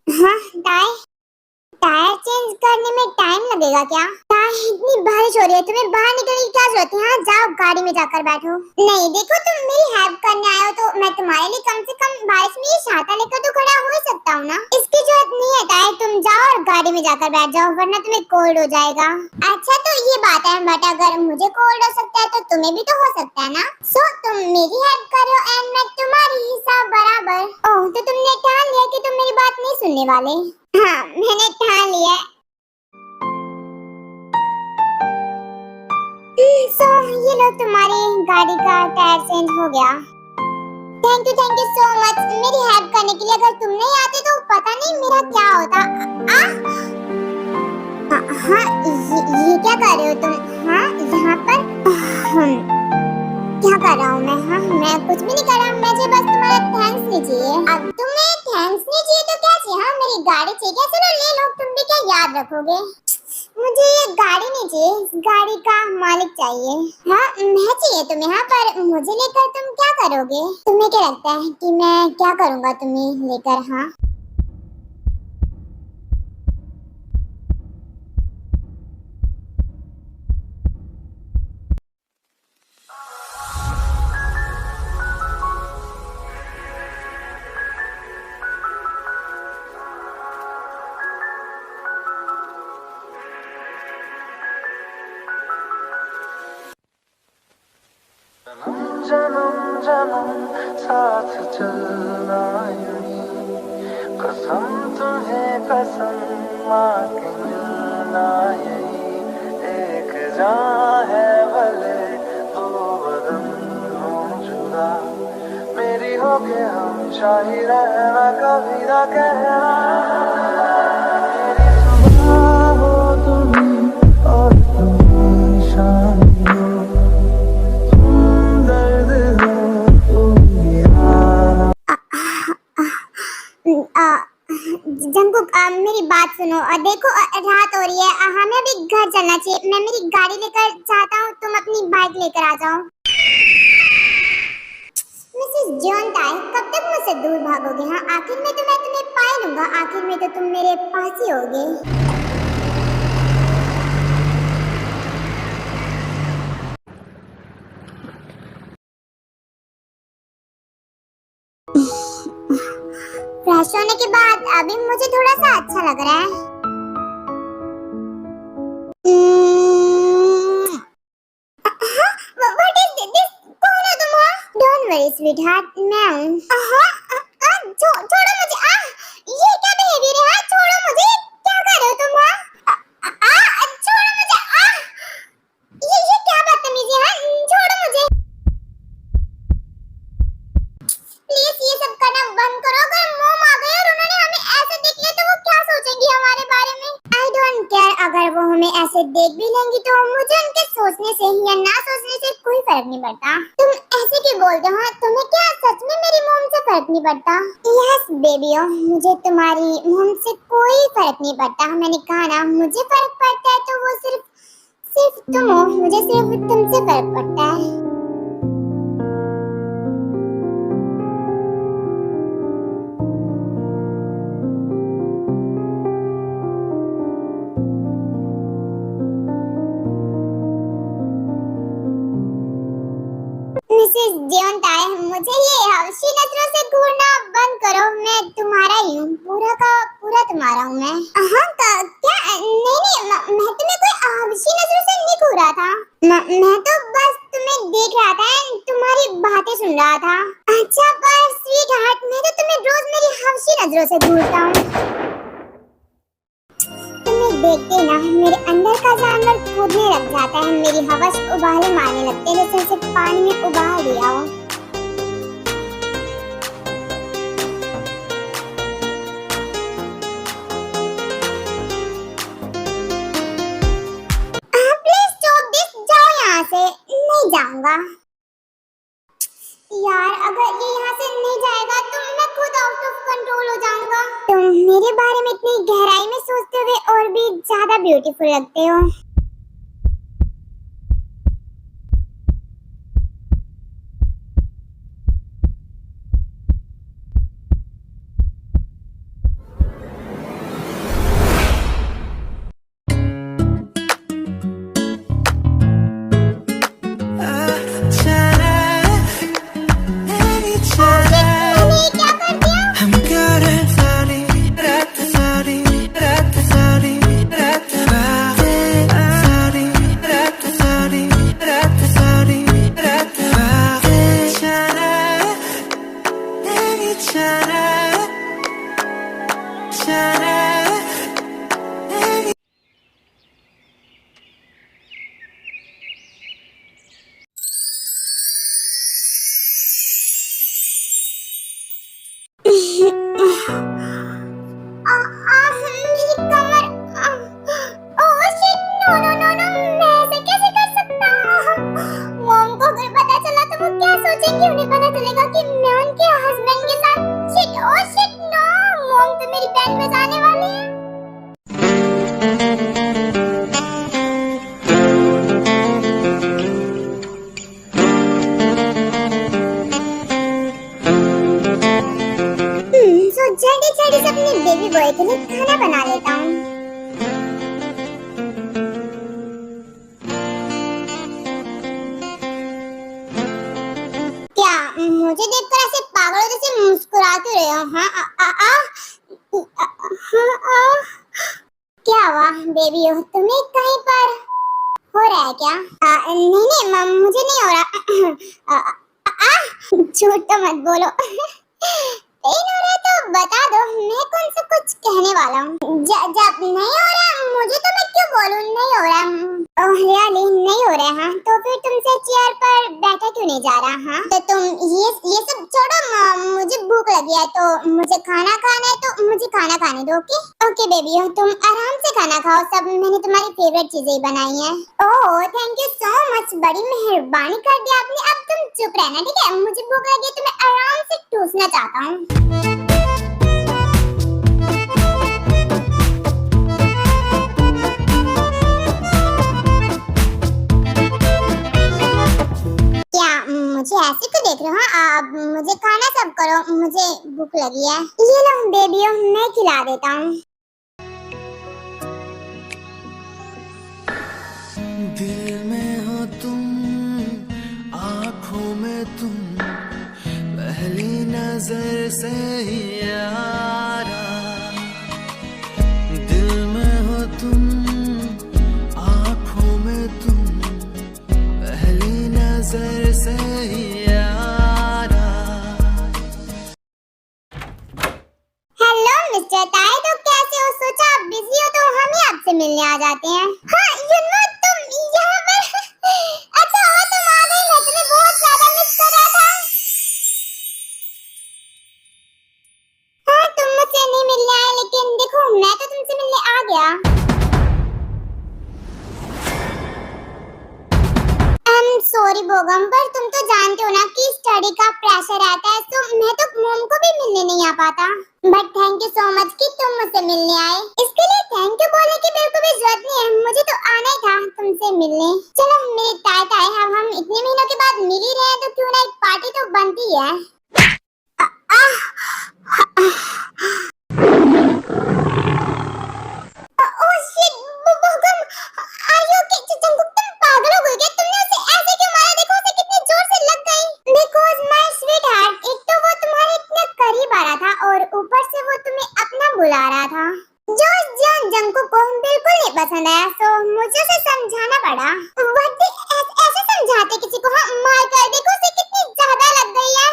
हाँ, टायर चेंज करने में टाइम लगेगा क्या? टायर इतनी बारिश हो रही है, तुम्हें बाहर निकलने की क्या जरूरत है? हाँ जाओ गाड़ी में जाकर बैठो। नहीं देखो, तुम मेरी हेल्प करने आए हो तो मैं तुम्हारे लिए कम से कम बारिश में ये छाता लेकर तो खड़ा हो ही सकता हूँ ना। इसकी जरूरत नहीं है टायर, तुम जाओ और गाड़ी में जाकर बैठ जाओ, वरना तुम्हें कोल्ड हो जाएगा। अच्छा तो ये बात है, बट अगर मुझे कोल्ड हो सकता है तो तुम्हें भी तो हो सकता है ना। सो तुम मेरी हेल्प करो एंड मैं तुम्हारी हिसाब बराबर। ओह तो तुमने ठान लिया कि तुम मेरी बात नहीं सुनने वाले? हाँ मैंने ठान लिया। सो ये लो तुम्हारी गाड़ी का टायर चेंज हो गया। थैंक यू सो मच मेरी हेल्प करने के लिए। अगर तुम नहीं आते तो पता नहीं मेरा क्या होता। हाँ ये क्या कर रहे हो तुम? हाँ यहाँ पर क्या कर रहा हूँ मैं? हाँ मैं कुछ भी नहीं कर रहा, मुझे बस तुम्हारा थैंक्स नहीं चाहिए। अब तुम्हें थैंक्स नहीं चाहिए तो क्या चाहिए? हाँ मेरी गाड़ी चाहिए, चलो ले लो, तुम भी क्या याद रखोगे? मुझे ये गाड़ी नहीं चाहिए, गाड़ी का मालिक चाहिए। हाँ मैं चाहिए तुम्हें, हाँ पर मुझे लेकर तुम क्या करोगे? तुम्हें क्या लगता है कि मैं क्या करूँगा तुम्हें लेकर? हाँ जन्म जन्म साथ चलना यूं, कसम तुम्हें कसम माँ के मिलना यही, एक जान है भले दो बदन हो जुदा, मेरी होके हमेशा ही रहना, कभी ना कहना, मेरी सुबह हो तुम और तुम शाम हो, जंकुक मेरी बात सुनो और देखो रात हो रही है, हमें अभी घर चलना चाहिए। मैं मेरी गाड़ी लेकर जाता हूँ, तुम अपनी बाइक लेकर आ जाओ। मिसेस जॉन टाई कब तक मुझसे दूर भागोगे? हाँ आखिर में तो मैं तुम्हें पा लूंगा, आखिर में तो तुम मेरे पास ही होगे। फ्रेश होने के बाद अभी मुझे थोड़ा सा अच्छा लग रहा है। What is this? कौन हो तुम? Don't worry sweetheart, मैं हूँ। छोड़ो मुझे। ये क्या बिहेवियर है? छोड़ो मुझे, क्या कर रहे हो तुम? छोड़ो मुझे। ये क्या बदतमीजी है? छोड़ो मुझे प्लीज, ये सब करना बंद करो। अगर मोम आ गए और उन्होंने हमें ऐसे देख लिया तो वो क्या सोचेंगी हमारे बारे में? आई डोंट केयर, अगर वो हमें ऐसे देख भी लेंगी तो मुझे उनके सोचने से या ना सोचने से कोई फर्क नहीं पड़ता। तुम ऐसे क्यों बोलते हो? तुम्हें क्या सच में मेरी मोम से फर्क नहीं पड़ता? यस बेबियो, मुझे तुम्हारी मोम से कोई फर्क नहीं पड़ता। मैंने कहा ना, मुझे फर्क पड़ता है तो वो सिर्फ तुम हो, मुझे सिर्फ तुमसे फर्क पड़ता है। मिसेस जॉन टाई, मुझे ये हवशी नजरों से घूरना बंद करो। मैं तुम्हारा ही हूँ, पूरा का पूरा तुम्हारा हूँ मैं। हाँ क्या? नहीं मैं तुम्हें कोई हवशी नजरों से नहीं घूरा था। मैं तो बस तुम्हें देख रहा था, तुम्हारी बातें सुन रहा था। अच्छा पर स्वीट हार्ट, मैं तो तुम्हें रोज मेरी हवशी नजरों से घूरता हूँ। तुम्हें देखते ही ना मेरे अंदर का जानवर कूदने लग जाता है, मेरी हवस उबाले मारने लगते हैं जैसे पानी में उबाल दिया हो। प्लीज स्टॉप दिस, जाओ यहाँ से। नहीं जाऊंगा यार, अगर ये यहाँ से नहीं जाएगा तो मैं खुद आउट ऑफ कंट्रोल हो जाऊंगा। तुम मेरे बारे में इतनी गहराई में सोचते हुए और भी ज्यादा ब्यूटीफुल लगते हो। पूछेंगे उन्हें पता चलेगा कि मैं उनके हस्बैंड के साथ shit oh shit no mom तो मेरी बैंड बजाने वाली है। सो जल्दी जल्दी से अपने बेबी बॉय के लिए खाना बना लेता हूँ। क्या मुझे देखकर ऐसे पागलों जैसे मुस्कुराते रहे हो? हाँ क्या हुआ बेबी हो तुम्हें कहीं पर हो रहा है क्या? नहीं नहीं मम मुझे नहीं हो रहा। झूठ तो मत बोलो। पेन हो रहा है तो बता दो मैं कौन सा कुछ कहने वाला हूँ। जब नहीं हो रहा मुझे तो मैं क्यों बोलूँ नहीं हो रहा। रियली नहीं हो रहा। हाँ तो फिर तुमसे चेयर पर बैठा क्यों नहीं जा रहा? हाँ तो तुम ये सब छोड़ो मुझे भूख लगी है तो मुझे खाना खाना है तो मुझे खाना खाने दो। ओके ओके बेबी हो तुम आराम से खाना खाओ सब मैंने तुम्हारी फेवरेट चीजें ही बनाई है। Oh thank you so much बड़ी मेहरबानी कर दी आपने। अब तुम चुप रहना ठीक है मुझे भूख लगी है तो मैं आराम से ठूसना चाहता हूँ। मुझे ऐसे क्यों देख रहे हो? आप मुझे खाना सब करो मुझे भूख लगी है। ये लो बेबियो मैं खिला देता हूँ। दिल में हो तुम आँखों में तुम पहली नजर से ही यारा। दिल में हो तुम आँखों में तुम पहली नजर से ही यारा। हेलो मिस्टर ताए तो कैसे हो? सोचा आप बिजी हो तो हम ही आपसे मिलने आ जाते हैं। हाँ युनवा तुम यहाँ पर अच्छा हो तुम आ गई। मैं तुम्हें बहुत ज्यादा मिस कर रहा था। हाँ तुम मुझसे नहीं मिलने आए लेकिन देखो मैं तो तुमसे मिलने आ गया। सॉरी बोगम पर तुम तो जानते हो ना कि स्टडी का प्रेशर आता है तो मैं तो मोम को भी मिलने नहीं आ पाता। But thank you so much कि तुम मुझसे मिलने आए। इसके लिए थैंक यू बोलने की बिल्कुल भी जरूरत नहीं है मुझे तो आना ही था तुमसे मिलने। चलो मेरे ताए ताए हम इतने महीनों के बाद मिल ही रहे हैं तो क्यों ना एक पार्टी तो बनती है। बुला रहा था जो जंकू को बिल्कुल नहीं पसंद आया तो मुझे उसे समझाना पड़ा। ऐसे समझाते किसी को? हाँ मार कर देखो उसे कितनी ज्यादा लग गई है।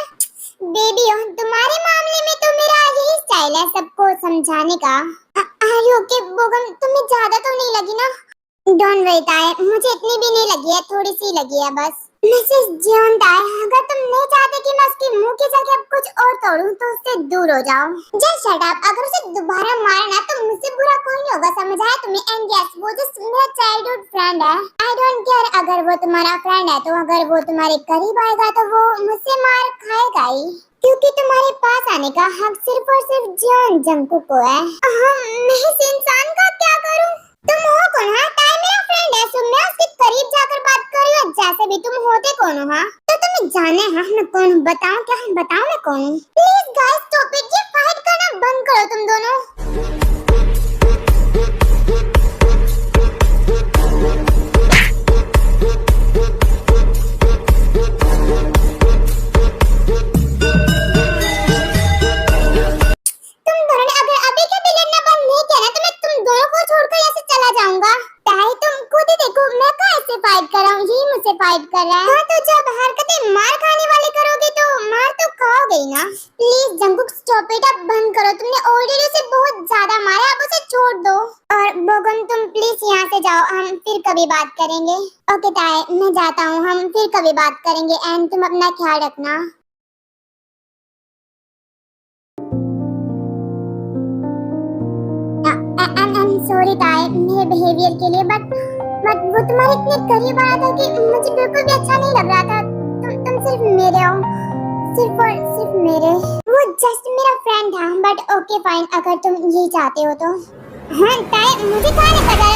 बेबी हो तुम्हारे मामले में तो मेरा यही स्टाइल है सबको समझाने का। आर यू ओके बोगम तुम्हें ज्यादा तो नहीं लगी ना? डोंट वरी ताए मुझे इतनी भी नहीं लगी है थोड़ी सी लगी है बस। मिसेस जियोन ताए अगर तुम नहीं चाहते कि मैं उसके मुंह की जगह कुछ और तोड़ूं तो उससे दूर हो जाओ। Just shut up. अगर उसे दोबारा मारना तो मुझसे बुरा कोई नहीं होगा समझ आया तुम्हें? एंड यस वो जस्ट मेरा चाइल्डहुड फ्रेंड है। आई डोंट केयर अगर वो तुम्हारा फ्रेंड है तो अगर वो तुम्हारे करीब आएगा तो वो मुझसे मार खाएगा ही क्योंकि तुम्हारे पास आने का हक सिर्फ और सिर्फ जियोन जंकू को है। मैं इस इंसान का क्या करूं? तुम हो कौन? हाँ ताए मेरा फ्रेंड है सो मैं उसके करीब जाकर बात कर रही हूँ। जैसे भी तुम होते कौन हो? हाँ तो तुम्हें जाने हाँ मैं कौन हूँ? बताओ क्या बताओ मैं कौन हूँ? Please guys stop it. ये फाइट करना बंद करो तुम दोनों। तुम दोनों ने अगर अभी के बिगड़ना बंद नहीं किया ना तो मैं तुम दोनों को छोड़कर यहाँ से चला जाऊंगा। ताई तुम खुद ही देखो मैं कहाँ ऐसे फाइट कर रहा हूँ ये मुझसे फाइट कर रहा है। हाँ तो जब हरकतें मार खाने वाली करोगे तो मार तो खाओगे ही ना। प्लीज जंकुक स्टॉप इट अब बंद करो। तुमने ऑलरेडी उसे बहुत ज्यादा मारा अब उसे छोड़ दो। और बोगम तुम प्लीज यहाँ से जाओ हम फिर कभी बात करेंगे। ओके ताई मैं जाता हूँ हम फिर कभी बात करेंगे एंड तुम अपना ख्याल रखना। सॉरी ताए मेरे बिहेवियर के लिए बट वो तुम्हारे इतने करीब आया था कि मुझे बिल्कुल भी अच्छा नहीं लग रहा था। तुमसे सिर्फ मेरे हो, सिर्फ और सिर्फ मेरे। वो जस्ट मेरा फ्रेंड था, बट ओके फाइन, अगर तुम यही चाहते हो तो। हाँ ताई, मुझे कहाँ नहीं पता।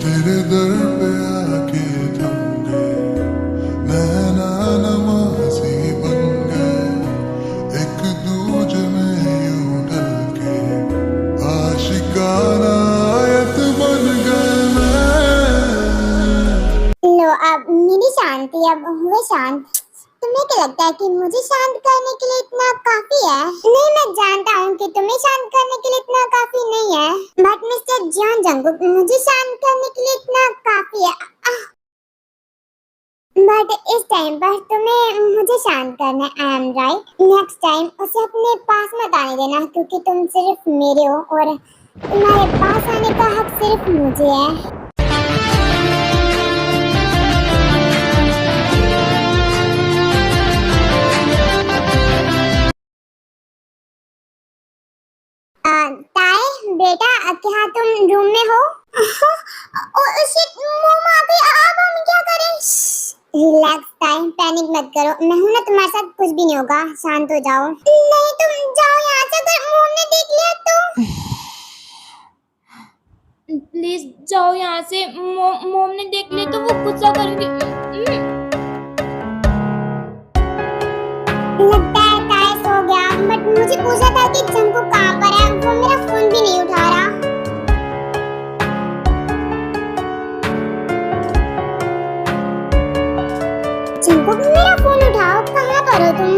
तेरे दर पे आके थम गए, नैना नमाज़ी बन गए, एक दूजे में यूं ढल के आशिकाना आयत बन गए मैं। लो अब मेरी शांति अब हुए शांत। तुम्हें क्या लगता है कि मुझे शांत करने के लिए इतना काफी है? नहीं, मैं जानता हूँ कि तुम्हें शांत करने के लिए इतना काफी नहीं है, बट मिस्टर जॉन जंगकुक, मुझे शांत करने के लिए इतना काफी है। बट इस टाइम पर तुम्हें मुझे शांत करना है। I am right. Next time उसे अपने पास मत आने देना, क्योंकि तुम सिर्फ मेरे हो और तुम्हारे पास आने का हक सिर्फ मुझे है। ताई बेटा, क्या तुम रूम में हो? शिट, मम्मा आ गई, अब हम क्या करें? रिलैक्स ताई, पैनिक मत करो, मैं हूं ना तुम्हारे साथ, कुछ भी नहीं होगा, शांत हो जाओ। नहीं, तुम जाओ यहाँ से, अगर मम्मी ने देख लिया तो। प्लीज जाओ यहाँ से, मोम ने देख लिया तो वो गुस्सा करेंगे। लगता है ताई सो गया, बट मुझे पूछा था कि जंगकुक कहाँ पर है, वो मेरा फोन भी नहीं उठा रहा। जंगकुक, मेरा फोन उठाओ, कहाँ पर हो तुम?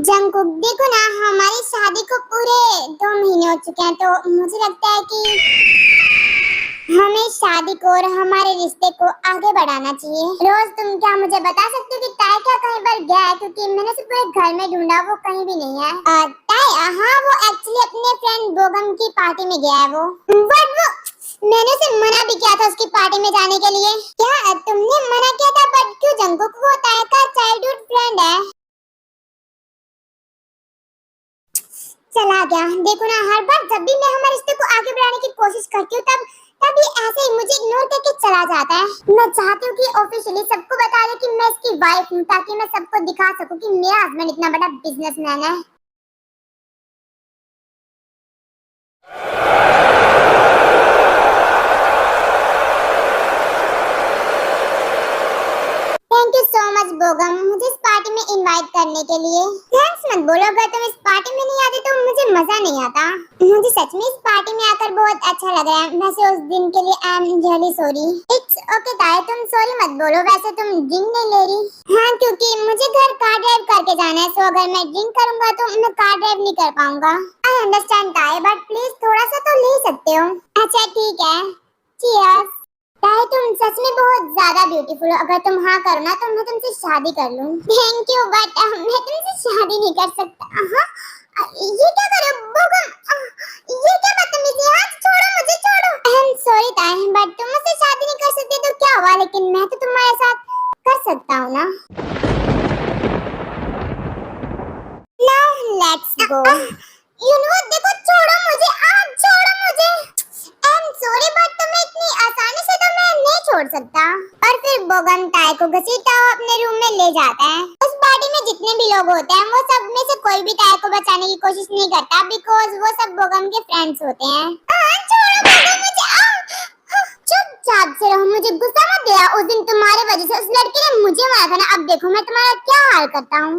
जंगकुक, देखो ना, हमारी शादी को पूरे 2 महीने हो चुके हैं, तो मुझे लगता है कि हमें शादी को और हमारे रिश्ते को आगे बढ़ाना चाहिए। रोज, तुम क्या मुझे बता सकते हो कि ताई क्या कहीं पर गया है? क्योंकि मैंने उसे पूरे घर में ढूंढा, वो कहीं भी नहीं है। ताई, हाँ, वो एक्चुअली अपने फ्रेंड बोगम की पार्टी में गया है वो। बट वो, मैंने उसे मना भी किया था उसकी पार्टी में जाने के लिए। क्या तुमने मना किया था? बट क्यों जंगकुक, वो ताई का चाइल्डहुड फ्रेंड है। चला गया। देखो ना, हर बार जब भी मैं हमारे रिश्ते को आगे बढ़ाने की कोशिश करती हूँ, तब ये ऐसे ही मुझे इग्नोर करके चला जाता है। मैं चाहती हूँ कि ऑफिशियली सबको बता दे कि मैं इसकी वाइफ हूँ, ताकि मैं सबको दिखा सकूँ कि मेरा हस्बैंड इतना बड़ा बिजनेसमैन है। थैंक यू सो मच बोगम, मुझे इस पार्टी में इनवाइट करने के लिए। थैंक्स मत बोलो, अगर तुम इस पार्टी में नहीं आते तो मुझे मजा नहीं आता। मुझे सच में इस पार्टी में आकर बहुत अच्छा लग रहा है। वैसे उस दिन के लिए I am really sorry. It's okay ताई, तुम सॉरी मत बोलो। वैसे तुम ड्रिंक नहीं ले रही? हाँ, क्योंकि मुझे घर कार ड्राइव करके जाना है, सो अगर मैं ड्रिंक करूंगा तो मैं कार ड्राइव नहीं कर पाऊंगा। आई अंडरस्टैंड ताई, बट प्लीज थोड़ा सा तो ले सकते हो। अच्छा ठीक है, चीयर्स। ताई, तुम सच में बहुत ज्यादा ब्यूटीफुल हो। अगर तुम हाँ करो ना तो मैं तुमसे शादी कर लूं। थैंक यू, बट मैं तुमसे शादी नहीं कर सकता। ये क्या कर रहे हो बोगम? ये क्या बदतमीजी है? छोड़ो मुझे, छोड़ो। आई एम सॉरी ताई, बट तुम मुझसे शादी नहीं कर सकते तो क्या हुआ, लेकिन मैं तो तुम्हारे साथ कर सकता हूँ ना। Now let's go. You know, देखो, छोड़ो मुझे, आप छोड़ो मुझे। आई एम सॉरी, बट तुम्हें इतनी आसानी से तो मैं नहीं छोड़ सकता। और फिर बोगम ताई को घसीटता हुआ अपने रूम में ले जाता है। उस पार्टी में जितने भी लोग होते हैं, वो सब में से कोई भी ताई को बचाने की कोशिश नहीं करता, बिकॉज वो सब बोगम के फ्रेंड्स होते हैं। छोड़ो बोगम मुझे। चुपचाप से रहो, मुझे गुस्सा मत दिला। उस दिन तुम्हारे वजह से उस लड़के ने मुझे मारा था ना, अब देखो मैं तुम्हारा क्या हाल करता हूँ।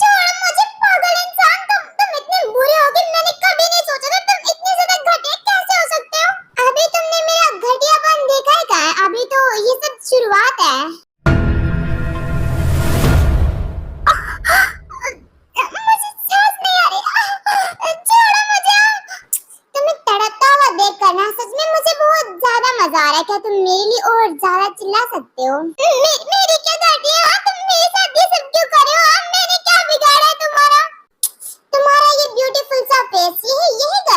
छोड़ो मुझे, पागल इंसान, तुम इतने बुरे होगे मैंने कभी नहीं सोचा था। तुम इतने ज्यादा घटिया कैसे हो सकते हो? अभी तुमने मेरा घटियापन देखा है क्या? अभी तो ये सब शुरुआत है। मुझे सांस नहीं आ रही। छोड़ो मुझे। तुम्हें तड़पता हुआ देख कर ना सच में मुझे बहुत ज्यादा मजा आ रहा है। क्या तुम मेरे लिए और ज्यादा चिल्ला सकते हो? मेरी क्या गलती है? तुम मेरे साथ ये सब क्यों कर रहे हो? मैंने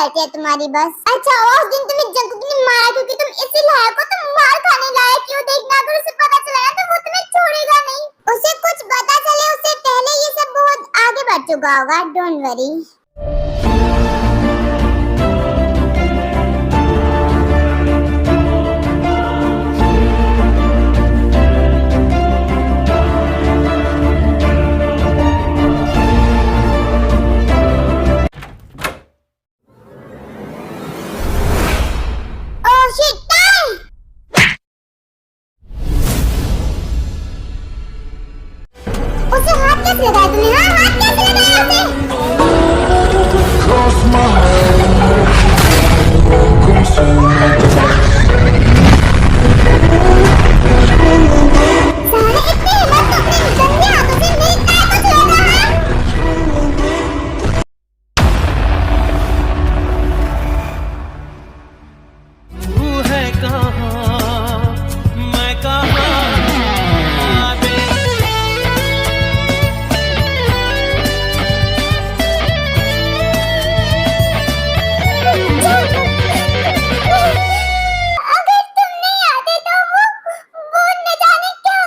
करती है तुम्हारी बस। अच्छा उस दिन तुम्हें जंकुक ने मारा क्योंकि तुम इसी लायक हो, तुम मार खाने लायक क्यों? देखना अगर उसे पता चला ना तो वो तुम्हें छोड़ेगा नहीं। उसे कुछ पता चले उससे पहले ये सब बहुत आगे बढ़ चुका होगा, don't worry. Oh shit, die! उसे हाथ कैसे लगाया तुमने? हाँ हाथ कैसे लगाया उसे? Cross my heart, consume my साले इतनी हिम्मत तो अपने गंदे हाथों से मेरी ताई को छुएगा, हाँ? तू है कहाँ, मैं कहाँ अगर तुम नहीं आते तो वो न जाने क्या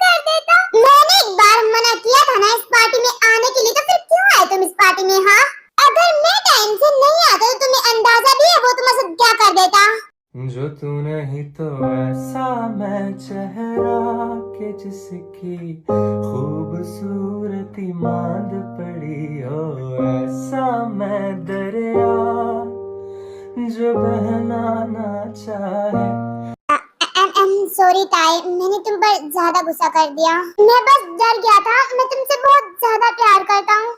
कर देता। मैंने एक बार मना किया था ना इस पार्टी में आने के लिए, तो फिर क्यों आए तुम इस पार्टी में? हाँ अगर मैं टाइम से नहीं आता तो तुम्हें अंदाजा भी है वो तुम्हारे साथ क्या कर देता। जो तू नहीं तो ऐसा मैं चेहरा के जिसकी खूबसूरती मांद पड़ी हो, ऐसा मैं दरिया जो बहना ना चाहे। सॉरी ताई, मैंने तुम पर ज्यादा गुस्सा कर दिया। मैं बस डर गया था, मैं तुमसे बहुत ज्यादा प्यार करता हूँ।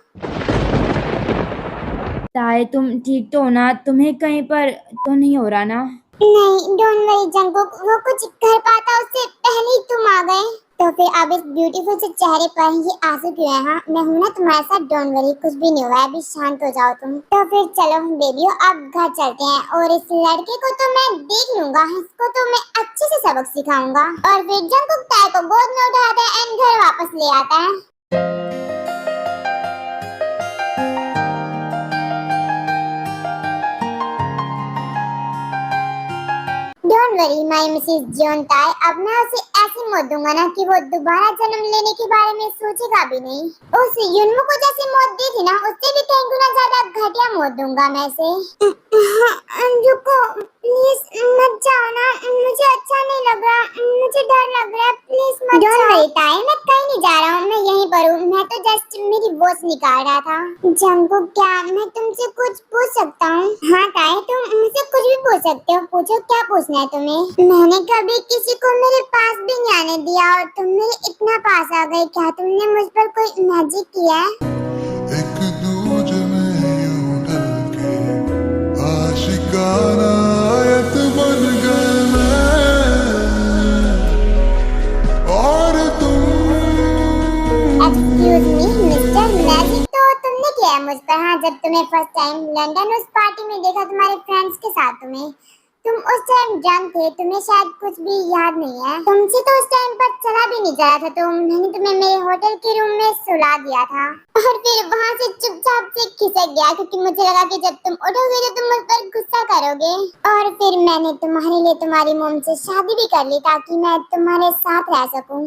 ताई तुम ठीक तो हो ना? तुम्हें कहीं पर तो नहीं हो रहा ना? नहीं डोंट वरी जंकुक, वो कुछ कर पाता उससे पहले ही तुम आ गए। तो फिर अब इस ब्यूटीफुल से चेहरे पर ये आंसू क्यों है? हाँ मैं हूँ ना तुम्हारे साथ, डोंट वरी, कुछ भी नहीं हुआ है, अभी शांत हो जाओ तुम। तो फिर चलो बेबियो अब घर चलते हैं, और इस लड़के को तो मैं देख लूंगा, इसको तो मैं अच्छे से सबक सिखाऊंगा। और फिर जंकुक ताई को गोद में उठाता है एंड घर वापस ले आता है। डोंट वरी माय मिसेस जोनताई, अब मैं उसे ऐसी मौत दूंगा ना कि वो दोबारा जन्म लेने के बारे में सोचेगा भी नहीं। उस युन्मो को जैसी मौत दी थी ना उससे भी कई गुना ज्यादा घटिया मौत दूंगा मैं इसे। रुको प्लीज मत जाओ ना, मुझे अच्छा नहीं लग रहा, मुझे डर लग रहा है, प्लीज मत जाओ। डोंट वरी ताई, मैं कहीं नहीं जा रहा हूँ, मैं यहीं पर हूँ, मैं तो जस्ट मेरी वॉच निकाल रहा था। जंकुक क्या मैं तुमसे कुछ पूछ सकता हूँ? हाँ ताई तुम मुझसे कुछ भी पूछ सकते हो, पूछो क्या पूछना है तुम्हें। मैंने कभी किसी को मेरे पास भी नहीं आने दिया और तुम मेरे इतना पास आ गए, क्या तुमने मुझ पर कोई मैजिक किया है? एक दूजे में यूं ढलके आशिकाना आयत बन गए मैं और तुम। एक्सक्यूज मी मिस्टर, मैजिक तो तुमने किया है मुझ पर। हाँ जब तुम्हें फर्स्ट टाइम लंदन उस पार्टी में देखा तुम्हारे फ्रेंड्स के साथ, तुम उस टाइम ड्रंक थे, तुम्हें शायद कुछ भी याद नहीं है। तुमसे तो उस टाइम पर चला भी नहीं जा रहा था, तो मैंने तुम्हें मेरे होटल के रूम में सुला दिया था और फिर वहाँ से चुपचाप से खिसक गया क्योंकि मुझे लगा कि जब तुम उठोगे तो तुम मुझ पर गुस्सा करोगे। और फिर मैंने तुम्हारे लिए तुम्हारी मॉम से शादी भी कर ली ताकि मैं तुम्हारे साथ रह सकूं।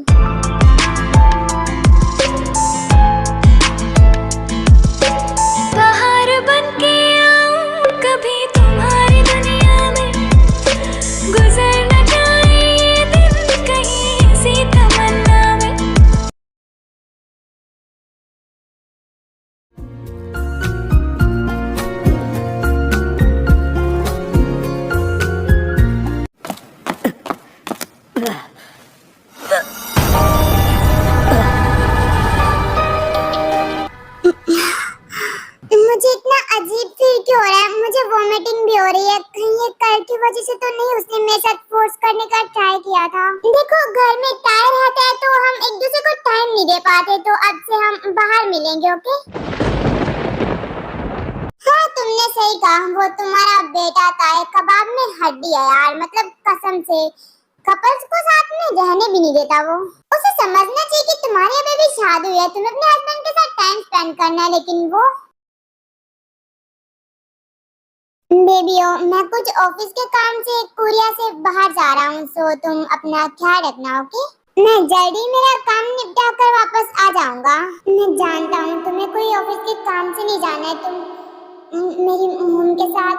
बाहर बनके आऊं कभी तुम्हारी दुनिया में, गुजर न जाए ये दिन कहीं इसी तमन्ना में। मुझे इतना अजीब फील क्यों हो रहा है? मुझे वॉमिटिंग भी हो रही है, कहीं ये कल की वजह से तो नहीं उसने मेरे साथ फोर्स करने का ट्राई किया था। देखो घर में टायर रहता है तो हम एक दूसरे को टाइम नहीं दे पाते, तो अब से हम बाहर मिलेंगे, ओके? हाँ तुमने सही कहा, वो तुम्हारा बेटा था, कबाब में हड्डी है यार, मतलब कसम से कपल्स को साथ में रहने भी नहीं देता वो। उसे समझना चाहिए कि तुम्हारी अभी भी शादी हुई है, तुम्हें अपने हस्बैंड के साथ टाइम स्पेंड करना है, लेकिन वो बेबियो, मैं कुछ ऑफिस के काम से कोरिया से बाहर जा रहा हूँ, सो तुम अपना ख्याल रखना, ओके? मैं जल्दी मेरा काम निपटा कर वापस आ जाऊंगा। मैं जानता हूँ तुम्हें कोई ऑफिस के काम से नहीं जाना है, तुम मेरी मॉम के साथ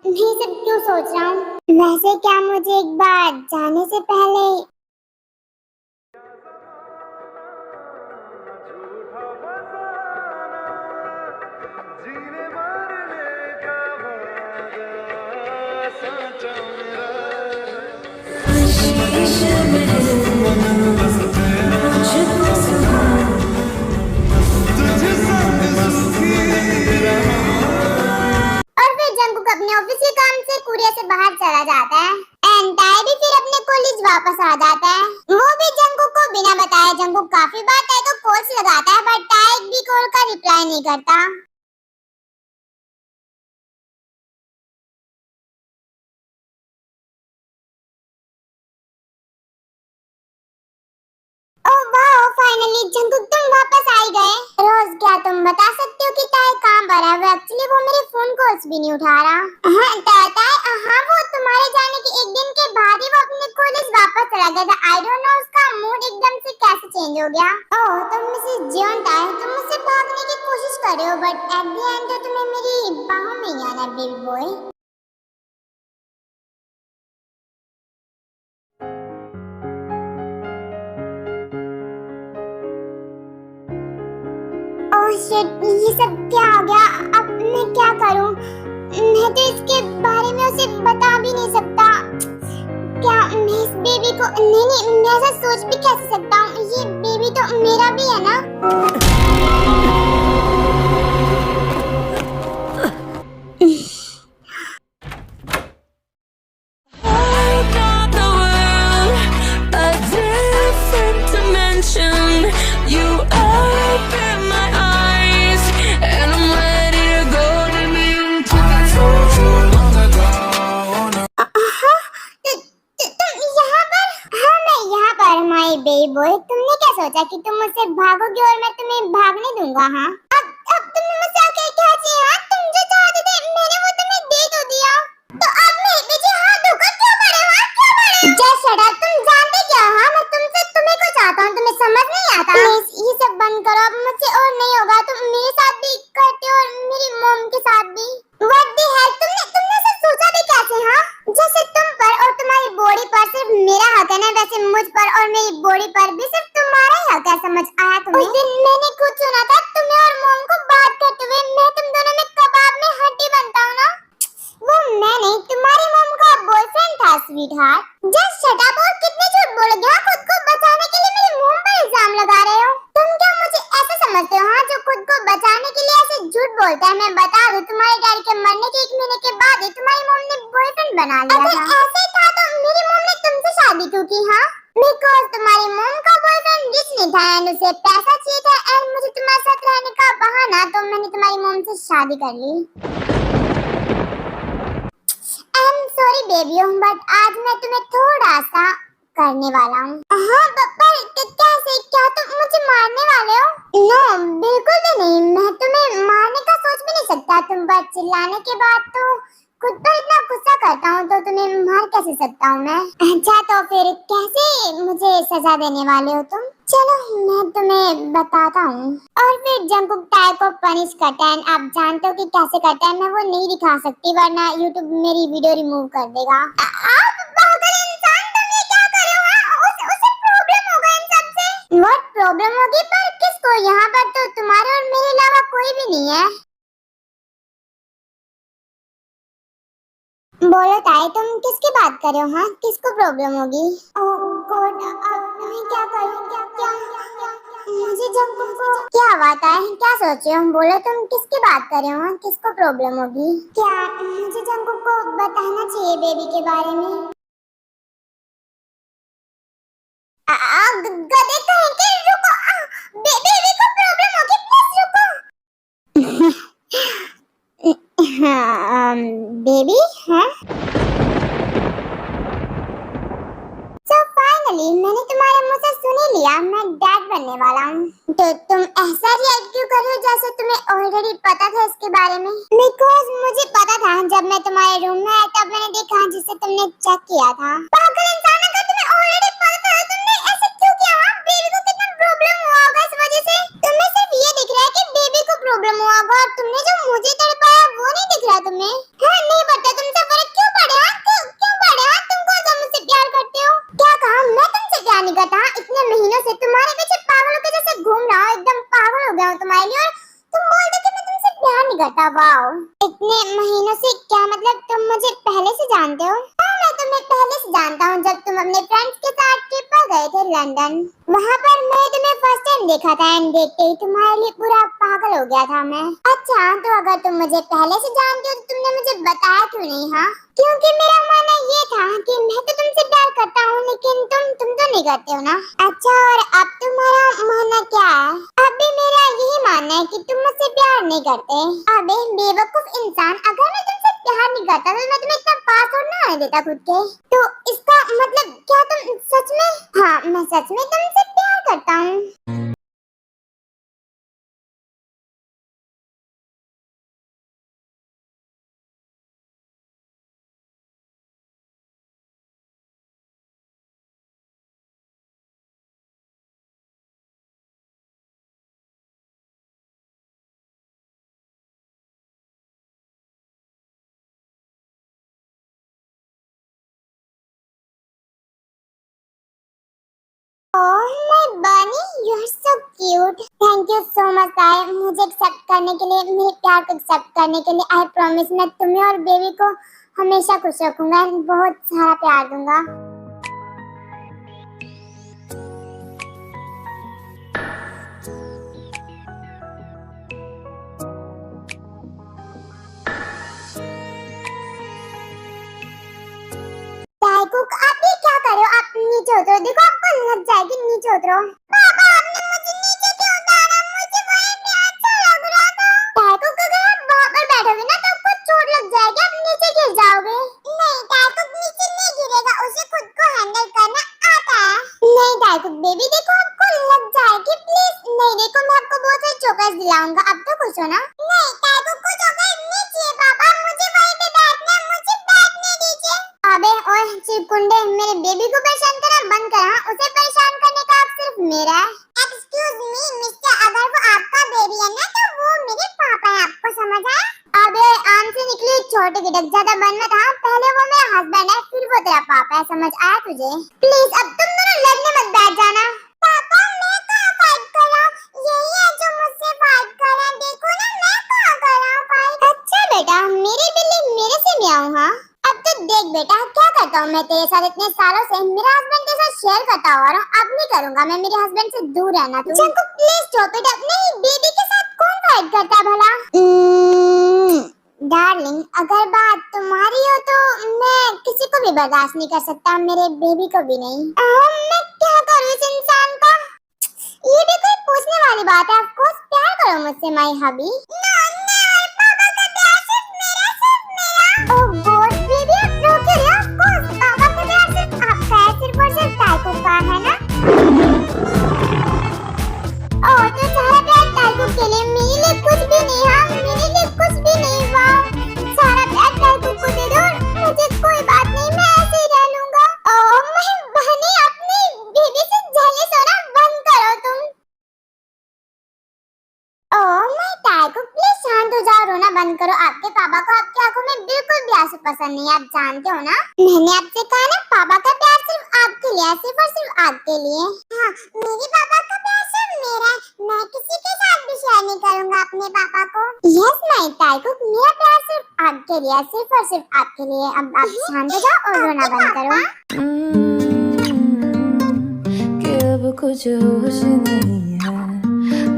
ये सब क्यों सोच रहा हूँ? वैसे क्या मुझे एक बार जाने से पहले और फिर जंगकुक अपने ऑफिस के काम से कोरिया से बाहर चला जाता है एंड ताए भी फिर अपने कॉलेज वापस आ जाता है। वो भी जंगकुक को बिना बताए जंगकुक काफी बार ताए को कॉल्स लगाता है बट ताए एक भी कॉल का रिप्लाई नहीं करता। ओह वाह, फाइनली जंगकुक तुम वापस आ ही गए। रोज, क्या तुम बता सकते हो कि ताए कहाँ पर है? वो एक्चुअली वो मेरे फोन कॉल्स भी नहीं उठा रहा। हाँ ताए, हाँ वो तुम्हारे जाने के एक दिन के बाद ही वो अपने कॉलेज वापस चला गया था। आई डोंट नो उसका मूड एकदम से कैसे चेंज हो गया। ओह तुम मिसेस जियोन ताए, तुम मुझसे भागने की कोशिश कर रहे हो बट एट द एंड तो तुम्हें मेरी बाहों में ही आना, बेबी बॉय। ओह शिट, ये सब क्या हो गया? अब मैं क्या करूं? मैं तो इसके बारे में उसे बता भी नहीं सकता। क्या मैं इस बेबी को नहीं, मैं ऐसा सोच भी कैसे सकता हूँ? ये बेबी तो मेरा भी है ना। बेबी बॉय, तुमने क्या सोचा कि तुम मुझसे भागोगे और मैं तुम्हें भागने दूंगा? हाँ अब तुमने मुझसे आके क्या चाहिए? हाँ तुम जो चाहते थे मैंने वो तुम्हें दे तो दिया, तो अब मेरे पीछे हाथ धोकर क्यों पड़े? हाँ क्यों पड़े? जय शड़ा, तुम जानते क्या? हाँ मैं तुमसे तुम्हें को चाहता हूँ, तुम्हें समझ नहीं आता? प्लीज ये सब बंद करो, अब मुझसे और नहीं होगा। तुम मेरे साथ भी करते हो और मेरी मॉम के साथ भी। व्हाट द हेल, तुमने ऐसा सोचा भी कैसे? हाँ जैसे तुम पर और तुम्हारी बॉडी पर सिर्फ मेरा हक है ना, वैसे मुझ पर और मेरी बॉडी पर भी सिर्फ तुम्हारा ही हक है। समझ आया तुम्हें? उस दिन मैंने खुद सुना था तुम्हें और मॉम को बात करते हुए, मैं तुम दोनों में कबाब में हड्डी बनता हूँ ना। वो मैं नहीं, तुम्हारी मॉम का बॉयफ्रेंड था sweet heart. Just shut up, और कितने झूठ बोलोगे? हाँ खुद को बचाने के लिए मेरी मॉम पर इल्जाम लगा रहे हो। तुम क्या मुझे ऐसे समझते हो? हाँ जो खुद को बचाने के लिए ऐसे झूठ बोलता है। मैं बता दूं, तुम्हारे डैडी के मरने के 1 महीने के बाद ही तुम्हारी मॉम ने बॉयफ्रेंड बना लिया था। अगर ऐसे था तो मेरी मॉम ने तुमसे शादी क्यों की? हाँ बिकॉज तुम्हारी मॉम का बॉयफ्रेंड रिच नहीं था एंड उसे पैसा चाहिए था एंड मुझे तुम्हारे साथ रहने का बहाना, तो मैंने तुम्हारी मॉम से शादी कर ली। I am sorry baby, but आज मैं तुम्हें थोड़ा सा करने वाला हूँ। हाँ पर कैसे? क्या तुम मुझे मारने वाले हो? नो बिल्कुल भी नहीं, मैं तुम्हें मारने का सोच भी नहीं सकता। तुम पर चिल्लाने के बाद तो खुद पर इतना गुस्सा करता हूँ, तो तुम्हें मार कैसे सकता हूँ मैं? अच्छा तो फिर कैसे मुझे सजा देने वाले हो तुम? चलो मैं तुम्हें बताता हूँ। और फिर जंगकुक ताए को पनिश करता है। आप जानते हो कि कैसे करता है? मैं वो नहीं दिखा सकती वरना यूट्यूब मेरी वीडियो रिमूव कर देगा। आप पागल इंसान, तुम ये क्या कर रहे हो? उसे प्रॉब्लम होगा इन सब से। व्हाट प्रॉब्लम होगी? पर किसको? यहाँ पर तो तुम्हारे और मेरे अलावा कोई भी नहीं है। बोलो ताए, तुम किसकी बात कर रहे हो? हाँ किसको प्रॉब्लम होगी? ओह गॉड, मैं क्या करूं? क्या मुझे जंगकुक को क्या आता है? क्या सोच रहे हो? बोलो तुम किसकी बात कर रहे हो? हाँ किसको प्रॉब्लम होगी? क्या मुझे जंगकुक को बताना चाहिए बेबी के बारे में? गधे कहीं के, रुको। बेबी को प्रॉब्लम होगी, प्लीज रुको। बेबी हाँ सो फाइनली मैंने तुम्हारे मुंह से सुन ही लिया, मैं डैड बनने वाला हूँ। तो तुम ऐसा रिएक्ट क्यों कर रहे हो जैसे तुम्हें ऑलरेडी पता था इसके बारे में? बिकॉज मुझे पता था, जब मैं तुम्हारे रूम में आया तब मैंने देखा जिसे तुमने चेक किया था। पागल इंसान, अगर तुम्हें ऑलरेडी पता था तुमने ऐसे क्यों किया? बेबी को कितना प्रॉब्लम हुआ होगा इस वजह से। तुम्हें सिर्फ ये दिख रहा है कि बेबी को प्रॉब्लम हुआ होगा और तुमने जो मुझे तड़पाया वो नहीं दिख रहा तुम्हें? हाँ, नहीं पता तुमसे फर्क क्यों पड़े? क्यों पड़े? तुम कौन सा मुझसे प्यार करते हो? क्या कहा? मैं तुमसे प्यार नहीं करता। इतने महीनों से तुम्हारे पीछे पागलों के जैसे घूम रहा हूँ, एकदम पागल हो गया हूँ तुम्हारे लिए, और तुम बोलते कि मैं तुमसे प्यार नहीं करता। वाओ, इतने महीनों से क्या मतलब तुम मुझे पहले से जानते हो? हाँ, मैं तुम्हें पहले से जानता हूँ। जब तुम अपने फ्रेंड्स के साथ ट्रिप पर गए थे लंदन, वहाँ पर मैं तुम्हें फर्स्ट टाइम देखा था एंड देखते ही तुम्हारे लिए पूरा पागल हो गया था मैं। अच्छा, तो अगर तुम मुझे पहले से जानते हो तो तुमने मुझे बताया क्यों नहीं? हाँ, क्योंकि मेरा मानना ये था कि मैं तो तुमसे प्यार करता हूँ लेकिन तुम तो नहीं करते हो ना। अच्छा, और अब तुम्हारा मानना क्या है? अब भी मेरा यही मानना है कि तुम मुझसे प्यार नहीं करते। अबे बेवकूफ इंसान, अगर मैं तुमसे प्यार नहीं करता तो मैं तुम्हें इतना पास और ना आने देता खुद के। तो इसका मतलब क्या तुम सच में? हाँ, मैं सच में तुमसे प्यार करता हूँ। Oh my bunny, you are so cute. Thank you so much guy, मुझे एक्सेप्ट करने के लिए, मेरे प्यार को एक्सेप्ट करने के लिए। आई प्रॉमिस मैं तुम्हें और बेबी को हमेशा खुश रखूंगा, बहुत सारा प्यार दूंगा। आप ये क्या कर रहे हो? आप नीचे उतरो, देखो आपको लग जाएगी, नीचे उतरो। पापा, आपने मुझे नीचे क्यों उतारा? मुझे वहीं पे अच्छा लग रहा था। टाइकुक, अगर आप वहाँ पर बैठोगे ना तो आपको चोट लग जाएगी, आप नीचे गिर जाओगे। नहीं, टाइकुक नीचे नहीं गिरेगा, उसे खुद को हैंडल करना आता है। नहीं टाइकुक बेबी, देखो आपको लग जाएगी, प्लीज। नहीं, देखो मैं आपको बहुत सारे चोकर्स दिलाऊंगा, अब तो खुश हो ना? नहीं, टाइकुक को चोकर्स नहीं चाहिए पापा, मुझे वहीं पे बैठना है, मुझे बैठने दीजिए। अबे ओए चिपकुंडे, मेरे बेबी को परेशान करना बंद कर। हाँ, उसे परेशान करने का हक सिर्फ मेरा है। एक्सक्यूज मी मिस्टर, अगर वो आपका बेबी है ना तो वो मेरे पापा है, आपको समझ आया? अबे आम से निकली छोटे गिटक, ज्यादा बन मत। हाँ, पहले वो मेरा हस्बैंड है, फिर वो तेरा पापा है, समझ आया तुझे? प्लीज अब तुम दोनों लड़ने मत बैठ जाना। पापा, मैं कहाँ फाइट कर रहा हूँ? यही है जो मुझसे फाइट कर रहा है, देखो ना मैं कहाँ कर रहा हूँ फाइट। अच्छा बेटा, मेरी बिल्ली मेरे से मियाऊं। हाँ, अब तो देख बेटा क्या करता हूँ मैं तेरे साथ इतने सालों से। मेरा हस्बैंड के साथ शेयर करता हुआ रहा, अब नहीं करूँगा मैं, मेरे हस्बैंड से दूर रहना। तू चंकू प्लीज स्टॉप इट। नहीं, बेबी के साथ कौन फाइट करता है भला? डार्लिंग, अगर बात तुम्हारी हो तो मैं किसी को भी बर्दाश्त नहीं कर सकता, मेरे बेबी को भी नहीं। मैं क्या करूँ इस इंसान का? ये भी कोई पूछने वाली बात है? ऑफकोर्स प्यार करो मुझसे माय हबी। पापा का प्यार सिर्फ मेरा। ओह गॉड बेबी, आप रो क्यों रहे हो? ऑफकोर्स पापा का प्यार सिर्फ आपका है, सिर्फ और सिर्फ टाइकुक का है ना? ओह, तो सारा प्यार टाइकुक के लिए, मेरे लिए कुछ भी नहीं। हाँ, मेरे लिए कुछ भी नहीं। वाह, सारा प्यार टाइकुक को दे दो, मुझे कोई बात नहीं, मैं ऐसे ही रह लूंगा। ओह मैं बहनी, अपनी बेबी से जेलस होना बंद करो तुम। ओह माय टाइकुक, प्लीज शांत हो जाओ, रोना बंद करो। आपके पापा को आपकी आंखों में बिल्कुल भी आंसू पसंद नहीं है, आप जानते हो ना? मैंने आपसे कहा ना, पापा का प्यार सिर्फ आपके लिए है, सिर्फ और सिर्फ आपके लिए। हाँ, मेरे पापा का प्यार सिर्फ मेरा है, मैं किसी के साथ भी शेयर नहीं करूंगा अपने पापा को। यस माय टाइकुक, मेरा प्यार सिर्फ आपके लिए है, सिर्फ और सिर्फ आपके लिए। अब आप शांत हो जाओ और रोना बंद करो। कि अब कुछ होश नहीं है,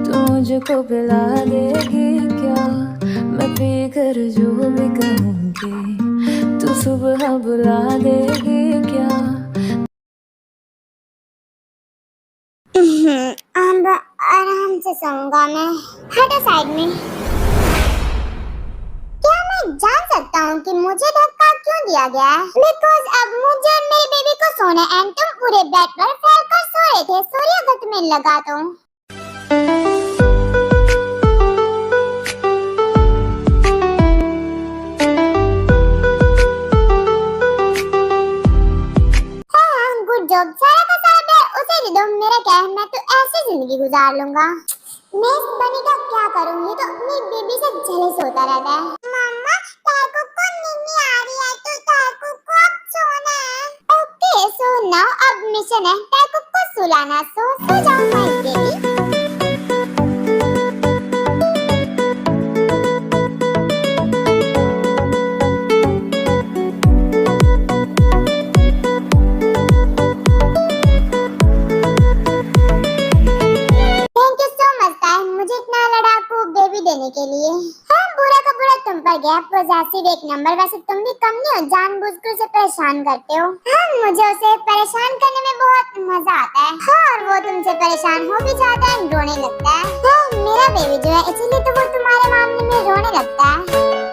तू मुझको पिला देगी क्या? मैं पीकर जो भी कहूँगी, तू सुबह बुला देगी क्या? अब आराम से सोऊंगा मैं। हटो साइड में। क्या मैं जान सकता हूँ कि मुझे धक्का क्यों दिया गया है? बिकॉज अब मुझे और मेरे बेबी को सोना एंड तुम पूरे बेड पर फैलकर सो रहे थे। सॉरी अगर तुम्हें लगा तो। हाँ, गुड जॉब। सारा का सारा मैं उसे दे दो, मेरा क्या है, मैं तो ऐसे जिंदगी गुजार लूंगा। मैं इस बनी का क्या करूँ, ये तो अपनी बेबी से जेलस होता रहता है। मम्मा, ताको को नींद आ रही है तो ताको को अब सोना है। ओके, सो नाउ अब मिशन है ताको को सुलाना। सो जाओ माय बेबी। देने के लिए। हाँ, बुरा का बुरा तुम पर गया, पॉजिटिव एक नंबर। वैसे तुम भी कम नहीं हो, जानबूझकर उसे परेशान करते हो। हाँ, मुझे उसे परेशान करने में बहुत मजा आता है। हाँ, और वो तुमसे परेशान हो भी जाता है, रोने लगता है। हाँ, मेरा बेबी जो है, इसलिए तो वो तुम्हारे मामले में रोने लगता है।